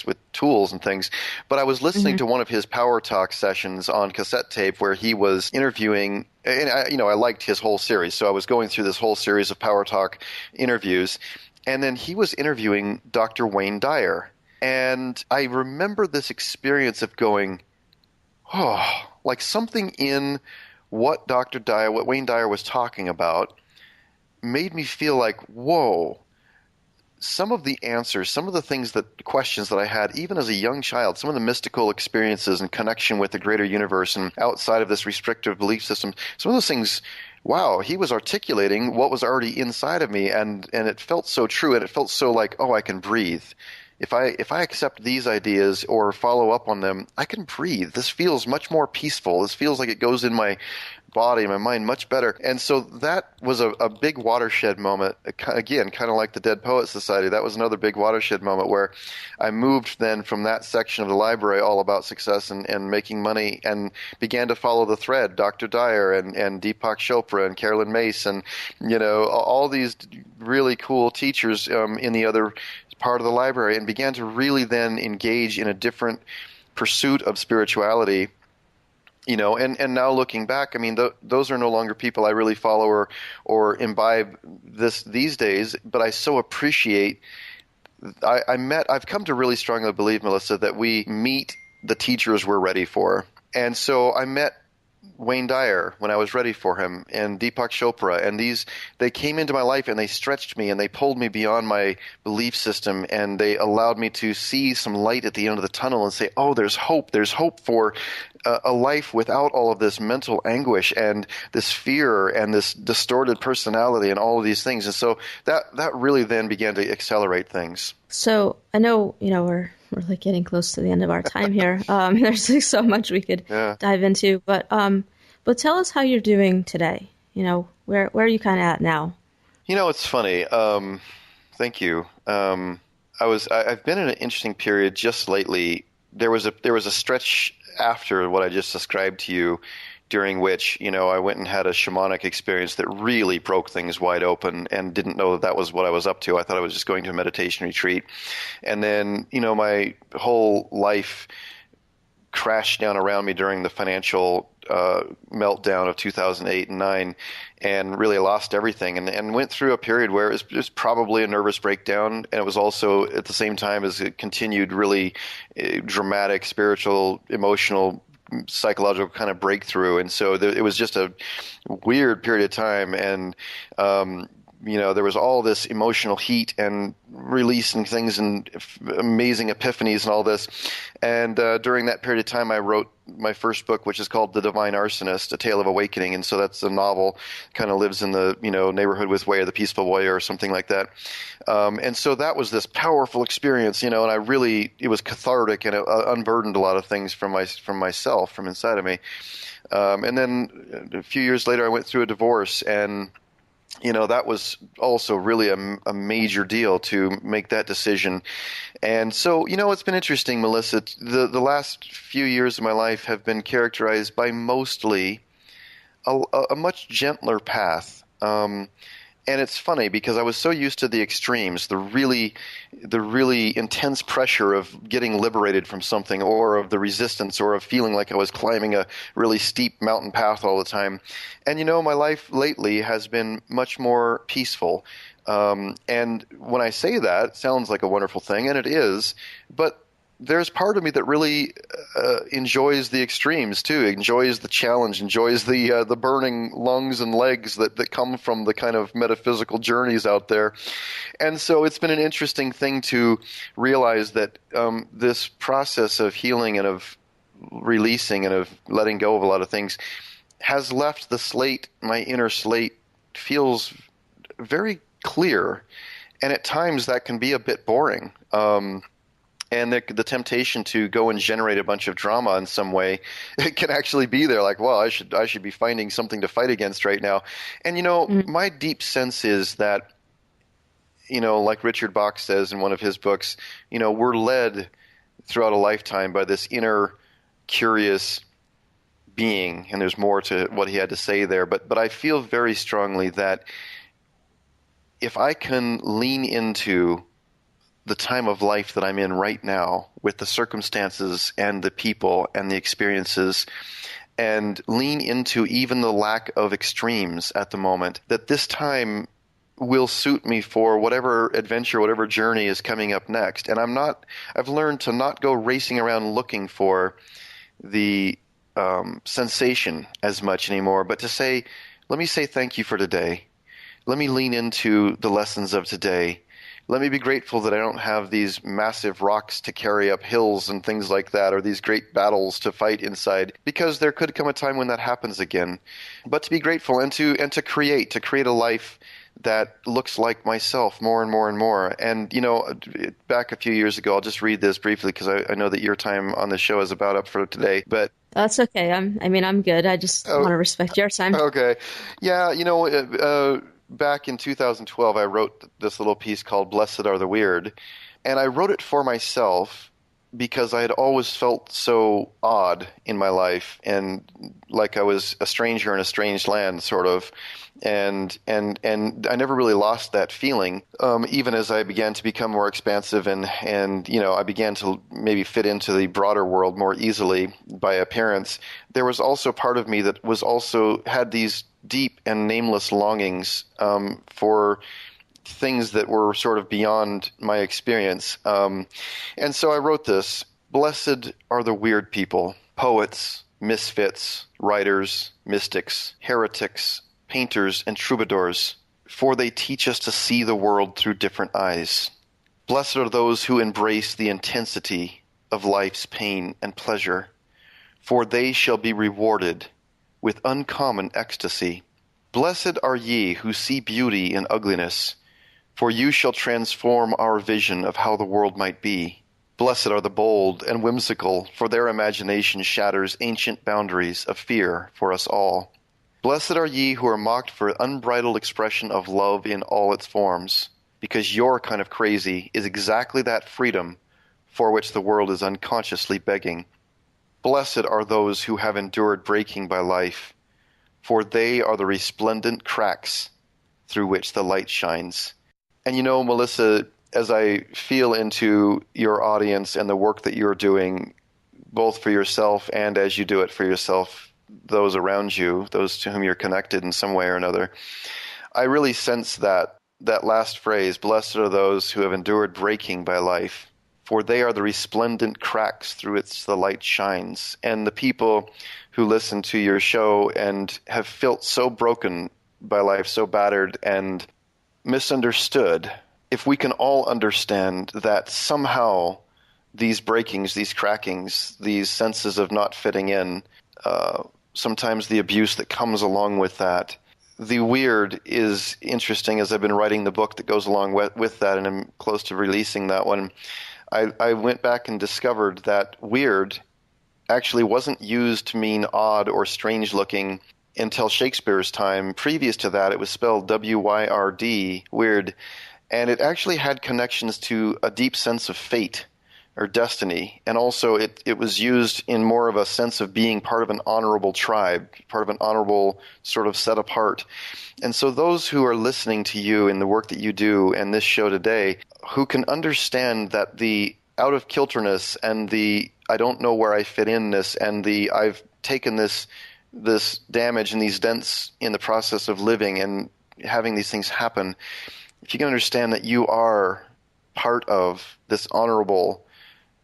with tools and things. But I was listening to one of his Power Talk sessions on cassette tape where he was interviewing, and I liked his whole series. So I was going through this whole series of Power Talk interviews, and then he was interviewing Dr. Wayne Dyer. And I remember this experience of going, oh, like something in what Wayne Dyer was talking about made me feel like, whoa, some of the answers, some of the questions that I had, even as a young child, some of the mystical experiences and connection with the greater universe and outside of this restrictive belief system, some of those things, wow, he was articulating what was already inside of me, and it felt so true, and it felt so like, oh, I can breathe. If I accept these ideas or follow up on them, I can breathe. This feels much more peaceful. This feels like it goes in my body, my mind much better. And so that was a big watershed moment. Again, kind of like the Dead Poets Society. That was another big watershed moment where I moved then from that section of the library all about success and making money and began to follow the thread. Dr. Dyer and Deepak Chopra and Carolyn Mace and, all these really cool teachers in the other part of the library, and began to really then engage in a different pursuit of spirituality. And now looking back, I mean, those are no longer people I really follow or imbibe these days, but I so appreciate. I've come to really strongly believe, Melissa, that we meet the teachers we're ready for. And so I met Wayne Dyer when I was ready for him, and Deepak Chopra, and they came into my life and they stretched me and they pulled me beyond my belief system, and they allowed me to see some light at the end of the tunnel and say, oh, there's hope for a life without all of this mental anguish and this fear and this distorted personality and all of these things. And so that really then began to accelerate things. So I know, we're like getting close to the end of our time here. There's like so much we could dive into, but tell us how you're doing today. Where are you kind of at now? It's funny. Thank you. I've been in an interesting period just lately. There was a stretch after what I just described to you, during which, I went and had a shamanic experience that really broke things wide open, and didn't know that was what I was up to. I thought I was just going to a meditation retreat. And then, my whole life crashed down around me during the financial meltdown of 2008 and 9, and really lost everything, and went through a period where it was probably a nervous breakdown, and it was also at the same time as it continued really dramatic spiritual, emotional, psychological kind of breakthrough. And so it was just a weird period of time, and there was all this emotional heat and release and things and amazing epiphanies and all this. And during that period of time, I wrote my first book, which is called The Divine Arsonist, A Tale of Awakening. And so that's a novel, kind of lives in the neighborhood with Way of the Peaceful Warrior or something like that. And so that was this powerful experience, and it was cathartic, and it unburdened a lot of things from myself, from inside of me. And then a few years later, I went through a divorce, and that was also really a major deal to make that decision. And so, it's been interesting, Melissa. The last few years of my life have been characterized by mostly a much gentler path. And it's funny because I was so used to the extremes, the really intense pressure of getting liberated from something, or of the resistance, or of feeling like I was climbing a really steep mountain path all the time. And my life lately has been much more peaceful. And when I say that, it sounds like a wonderful thing, and it is, but there's part of me that really enjoys the extremes too, enjoys the challenge, enjoys the burning lungs and legs that come from the kind of metaphysical journeys out there. And so it's been an interesting thing to realize that this process of healing and of releasing and of letting go of a lot of things has left the slate, my inner slate, feels very clear. And at times that can be a bit boring. And the temptation to go and generate a bunch of drama in some way, it can actually be there. Like, well, I should be finding something to fight against right now. And my deep sense is that, like Richard Bach says in one of his books, we're led throughout a lifetime by this inner curious being, and there's more to what he had to say there. But I feel very strongly that if I can lean into the time of life that I'm in right now, with the circumstances and the people and the experiences, and lean into even the lack of extremes at the moment, that this time will suit me for whatever adventure, whatever journey is coming up next. And I've learned to not go racing around looking for the sensation as much anymore, but to say, let me say thank you for today. Let me lean into the lessons of today. Let me be grateful that I don't have these massive rocks to carry up hills and things like that, or these great battles to fight inside, because there could come a time when that happens again. But to be grateful and to create a life that looks like myself more and more and more. And, back a few years ago, I'll just read this briefly because I know that your time on the show is about up for today, but that's okay. I'm good. I just want to respect your time. Okay. Yeah, back in 2012, I wrote this little piece called Blessed Are the Weird, and I wrote it for myself because I had always felt so odd in my life and like I was a stranger in a strange land, sort of. And I never really lost that feeling, even as I began to become more expansive and I began to maybe fit into the broader world more easily by appearance. There was also part of me that was also had these deep and nameless longings for things that were sort of beyond my experience. And so I wrote this. Blessed are the weird people, poets, misfits, writers, mystics, heretics, painters, and troubadours, for they teach us to see the world through different eyes. Blessed are those who embrace the intensity of life's pain and pleasure, for they shall be rewarded with uncommon ecstasy. Blessed are ye who see beauty in ugliness, for you shall transform our vision of how the world might be. Blessed are the bold and whimsical, for their imagination shatters ancient boundaries of fear for us all. Blessed are ye who are mocked for unbridled expression of love in all its forms, because your kind of crazy is exactly that freedom for which the world is unconsciously begging. Blessed are those who have endured breaking by life, for they are the resplendent cracks through which the light shines. And Melissa, as I feel into your audience and the work that you're doing, both for yourself and as you do it for yourself, those around you, those to whom you're connected in some way or another, I really sense that last phrase, blessed are those who have endured breaking by life, for they are the resplendent cracks through which the light shines. And the people who listen to your show and have felt so broken by life, so battered and misunderstood, if we can all understand that somehow these breakings, these crackings, these senses of not fitting in, sometimes the abuse that comes along with that, the weird is interesting. As I've been writing the book that goes along with that, and I'm close to releasing that one, I went back and discovered that weird actually wasn't used to mean odd or strange looking until Shakespeare's time. Previous to that, it was spelled W-Y-R-D, weird, and it actually had connections to a deep sense of fate or destiny, and also it was used in more of a sense of being part of an honorable tribe, part of an honorable sort of set apart. And so those who are listening to you in the work that you do and this show today, who can understand that the out of kilterness and the I don't know where I fit in this and the I've taken this damage and these dents in the process of living and having these things happen, if you can understand that you are part of this honorable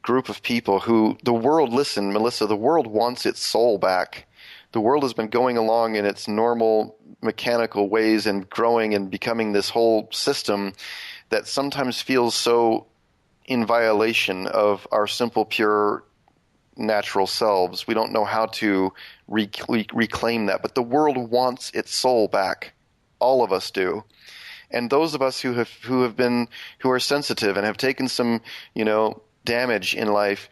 group of people who the world, listen, Melissa, the world wants its soul back. The world has been going along in its normal mechanical ways and growing and becoming this whole system that sometimes feels so in violation of our simple, pure, natural selves. We don't know how to reclaim that, but the world wants its soul back. All of us do. And those of us who are sensitive and have taken some, damage in life,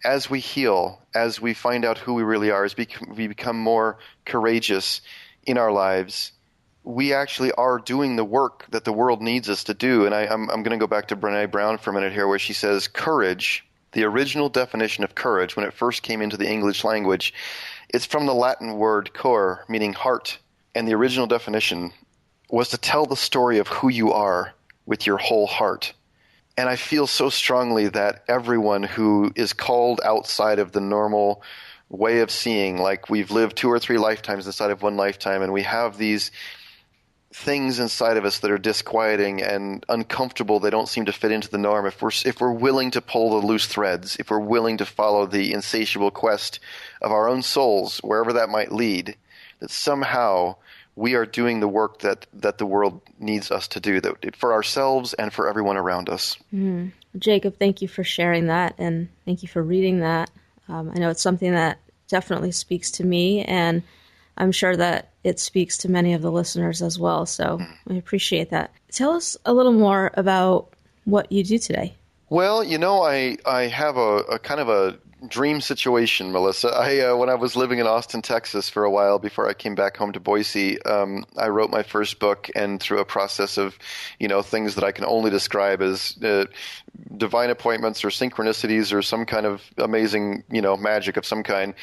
as we heal, as we find out who we really are, as we become more courageous in our lives, we actually are doing the work that the world needs us to do. And I'm going to go back to Brené Brown for a minute here, where she says courage, the original definition of courage when it first came into the English language, it's from the Latin word cor, meaning heart. And the original definition was to tell the story of who you are with your whole heart. And I feel so strongly that everyone who is called outside of the normal way of seeing, like we've lived 2 or 3 lifetimes inside of one lifetime, and we have these things inside of us that are disquieting and uncomfortable, they don't seem to fit into the norm. If we're willing to pull the loose threads, if we're willing to follow the insatiable quest of our own souls, wherever that might lead, that somehow we are doing the work that the world needs us to do, that for ourselves and for everyone around us. Mm. Jacob, thank you for sharing that, and thank you for reading that. I know it's something that definitely speaks to me, and I'm sure that it speaks to many of the listeners as well, so I appreciate that. Tell us a little more about what you do today. Well, I have a kind of a dream situation, Melissa. When I was living in Austin, Texas for a while before I came back home to Boise, I wrote my first book, and through a process of, things that I can only describe as divine appointments or synchronicities or some kind of amazing, magic of some kind,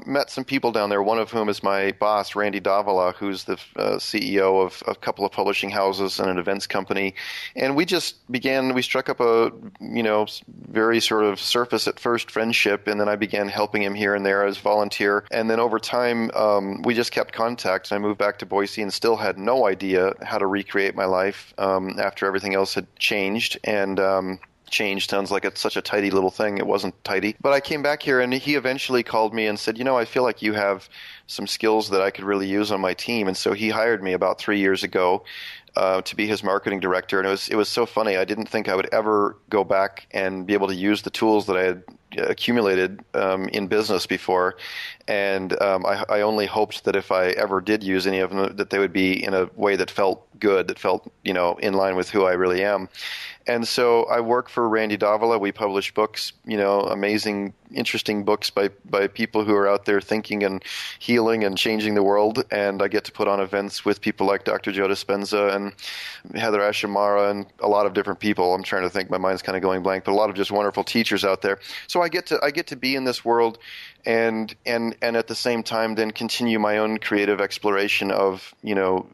met some people down there, one of whom is my boss, Randy Davila, who's the CEO of a couple of publishing houses and an events company. And we struck up a, very sort of surface at first friendship, and then I began helping him here and there as volunteer. And then over time, we just kept contact. I moved back to Boise and still had no idea how to recreate my life after everything else had changed. And change sounds like it's such a tidy little thing. It wasn't tidy. But I came back here, and he eventually called me and said, I feel like you have some skills that I could really use on my team. And so he hired me about 3 years ago to be his marketing director. And it was so funny. I didn't think I would ever go back and be able to use the tools that I had accumulated in business before. And I only hoped that if I ever did use any of them, that they would be in a way that felt good, that felt, in line with who I really am. And so I work for Randy Davila. We publish books, amazing, interesting books by people who are out there thinking and healing and changing the world. And I get to put on events with people like Dr. Joe Dispenza and Heather Ashamara and a lot of different people. I'm trying to think, my mind's kind of going blank, but a lot of just wonderful teachers out there. So I get to be in this world and at the same time then continue my own creative exploration of,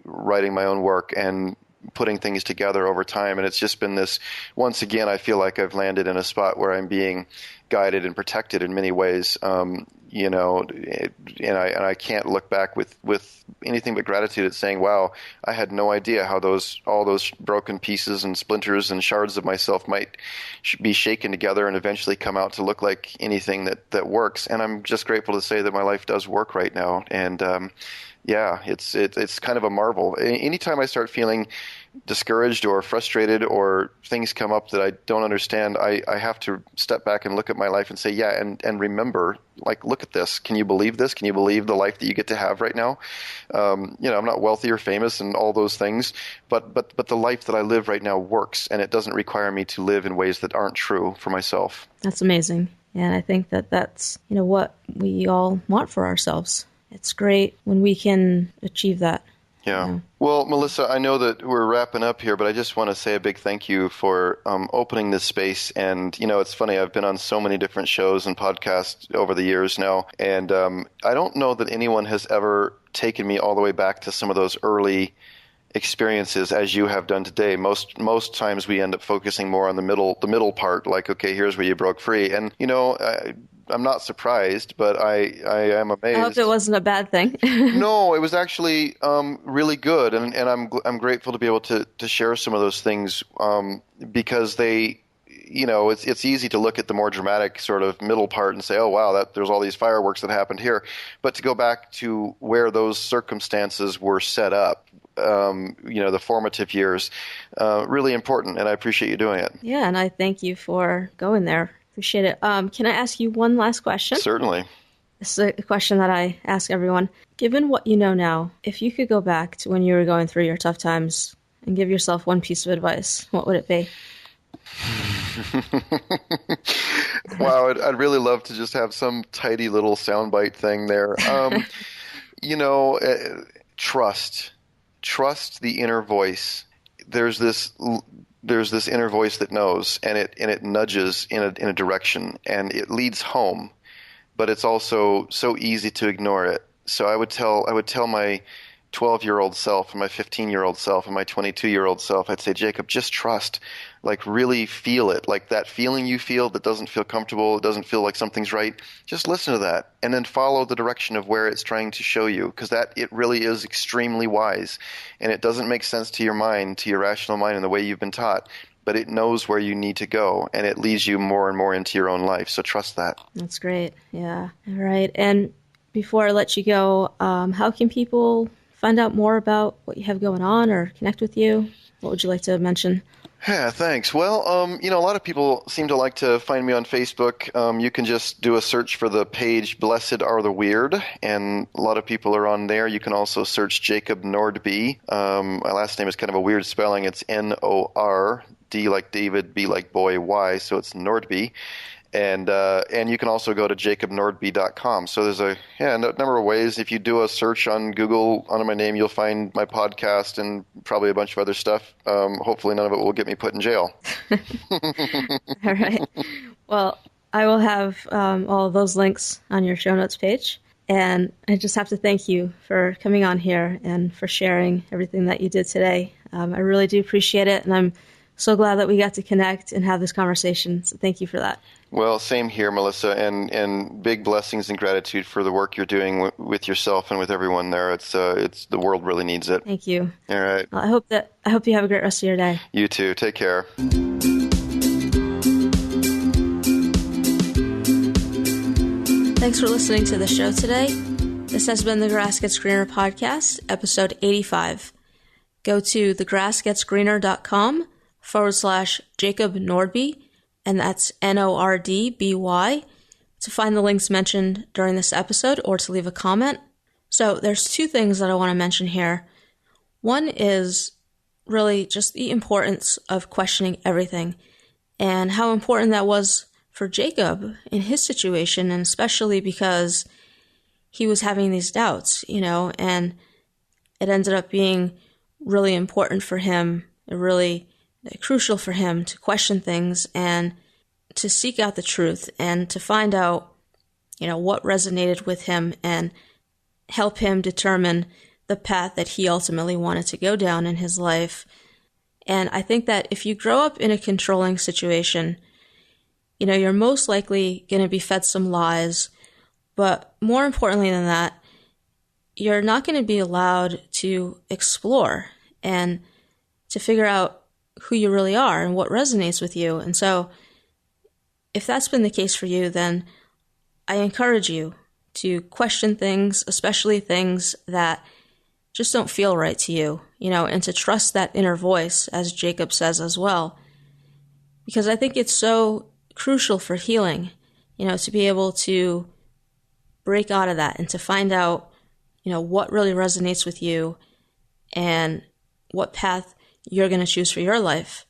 writing my own work and putting things together over time. And it's just been this, once again, I feel like I've landed in a spot where I'm being guided and protected in many ways, and I can't look back with anything but gratitude at saying, wow, I had no idea how all those broken pieces and splinters and shards of myself might be shaken together and eventually come out to look like anything that works. And I'm just grateful to say that my life does work right now. And yeah, it's kind of a marvel. Anytime I start feeling discouraged or frustrated or things come up that I don't understand, I have to step back and look at my life and say, yeah, and remember, like, look at this. Can you believe this? Can you believe the life that you get to have right now? I'm not wealthy or famous and all those things, but the life that I live right now works, and it doesn't require me to live in ways that aren't true for myself. That's amazing. And I think that's, what we all want for ourselves. It's great when we can achieve that. Yeah. Well, Melissa, I know that we're wrapping up here, but I just want to say a big thank you for opening this space. And, it's funny, I've been on so many different shows and podcasts over the years now, and I don't know that anyone has ever taken me all the way back to some of those early experiences as you have done today. Most times we end up focusing more on the middle part, like, okay, here's where you broke free. And, I'm not surprised, but I am amazed. I hope it wasn't a bad thing. No, it was actually really good, and I'm grateful to be able to share some of those things because they, it's easy to look at the more dramatic sort of middle part and say, oh wow, there's all these fireworks that happened here, but to go back to where those circumstances were set up, the formative years, really important, and I appreciate you doing it. Yeah, and I thank you for going there. Appreciate it. Can I ask you one last question? Certainly. This is a question that I ask everyone. Given what you know now, if you could go back to when you were going through your tough times and give yourself one piece of advice, what would it be? Wow, I'd really love to just have some tidy little soundbite thing there. Trust the inner voice. There's this inner voice that knows, and it nudges in a direction, and it leads home, but it's also so easy to ignore it. So I would tell my 12-year-old self and my 15-year-old self and my 22-year-old self, I'd say, Jacob, just trust, like really feel it, like that feeling you feel that doesn't feel comfortable, it doesn't feel like something's right. Just listen to that and then follow the direction of where it's trying to show you, because it really is extremely wise, and it doesn't make sense to your mind, to your rational mind and the way you've been taught, but it knows where you need to go, and it leads you more and more into your own life. So trust that. That's great. Yeah. All right. And before I let you go, how can people find out more about what you have going on or connect with you? What would you like to mention? Yeah, thanks. Well, a lot of people seem to like to find me on Facebook. You can just do a search for the page Blessed Are the Weird, and a lot of people are on there. You can also search Jacob Nordby. My last name is kind of a weird spelling. It's Nord, D like David, B like boy, Y, so it's Nordby. And you can also go to jacobnordby.com. So there's a number of ways. If you do a search on Google under my name, you'll find my podcast and probably a bunch of other stuff. Hopefully none of it will get me put in jail. All right. Well, I will have all of those links on your show notes page. And I just have to thank you for coming on here and for sharing everything that you did today. I really do appreciate it. And I'm so glad that we got to connect and have this conversation. So thank you for that. Well, same here, Melissa, and big blessings and gratitude for the work you're doing with yourself and with everyone there. It's the world really needs it. Thank you. All right. Well, I hope you have a great rest of your day. You too. Take care. Thanks for listening to the show today. This has been the Grass Gets Greener podcast, episode 85. Go to thegrassgetsgreener.com/Jacob Nordby, and that's Nordby, to find the links mentioned during this episode or to leave a comment. So there's two things that I want to mention here. One is really just the importance of questioning everything and how important that was for Jacob in his situation, and especially because he was having these doubts, and it ended up being really important for him, really crucial for him to question things and to seek out the truth and to find out, what resonated with him and help him determine the path that he ultimately wanted to go down in his life. And I think that if you grow up in a controlling situation, you're most likely going to be fed some lies, but more importantly than that, you're not going to be allowed to explore and to figure out who you really are and what resonates with you. And so if that's been the case for you, then I encourage you to question things, especially things that just don't feel right to you, and to trust that inner voice, as Jacob says as well. Because I think it's so crucial for healing, to be able to break out of that and to find out, what really resonates with you and what path you're going to choose for your life,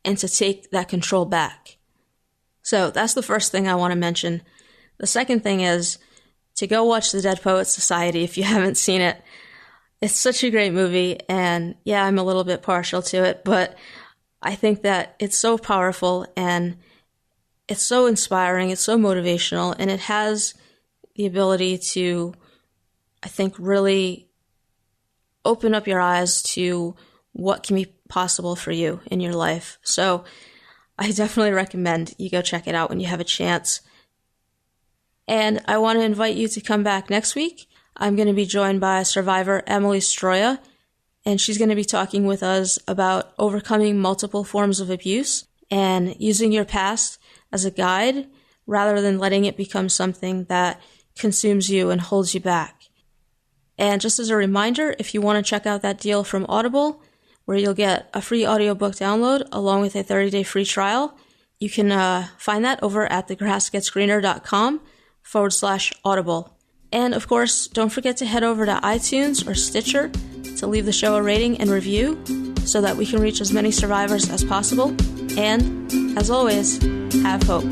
and to take that control back. So that's the first thing I want to mention. The second thing is to go watch The Dead Poets Society if you haven't seen it. It's such a great movie, and yeah, I'm a little bit partial to it, but I think that it's so powerful and it's so inspiring, it's so motivational, and it has the ability to, I think, really open up your eyes to what can be possible for you in your life. So I definitely recommend you go check it out when you have a chance. And I want to invite you to come back next week. I'm going to be joined by survivor Emily Stroya, and she's going to be talking with us about overcoming multiple forms of abuse and using your past as a guide rather than letting it become something that consumes you and holds you back. And just as a reminder, if you want to check out that deal from Audible, where you'll get a free audiobook download along with a 30-day free trial, you can find that over at thegrassgetsgreener.com/Audible. And of course, don't forget to head over to iTunes or Stitcher to leave the show a rating and review so that we can reach as many survivors as possible. And as always, have hope.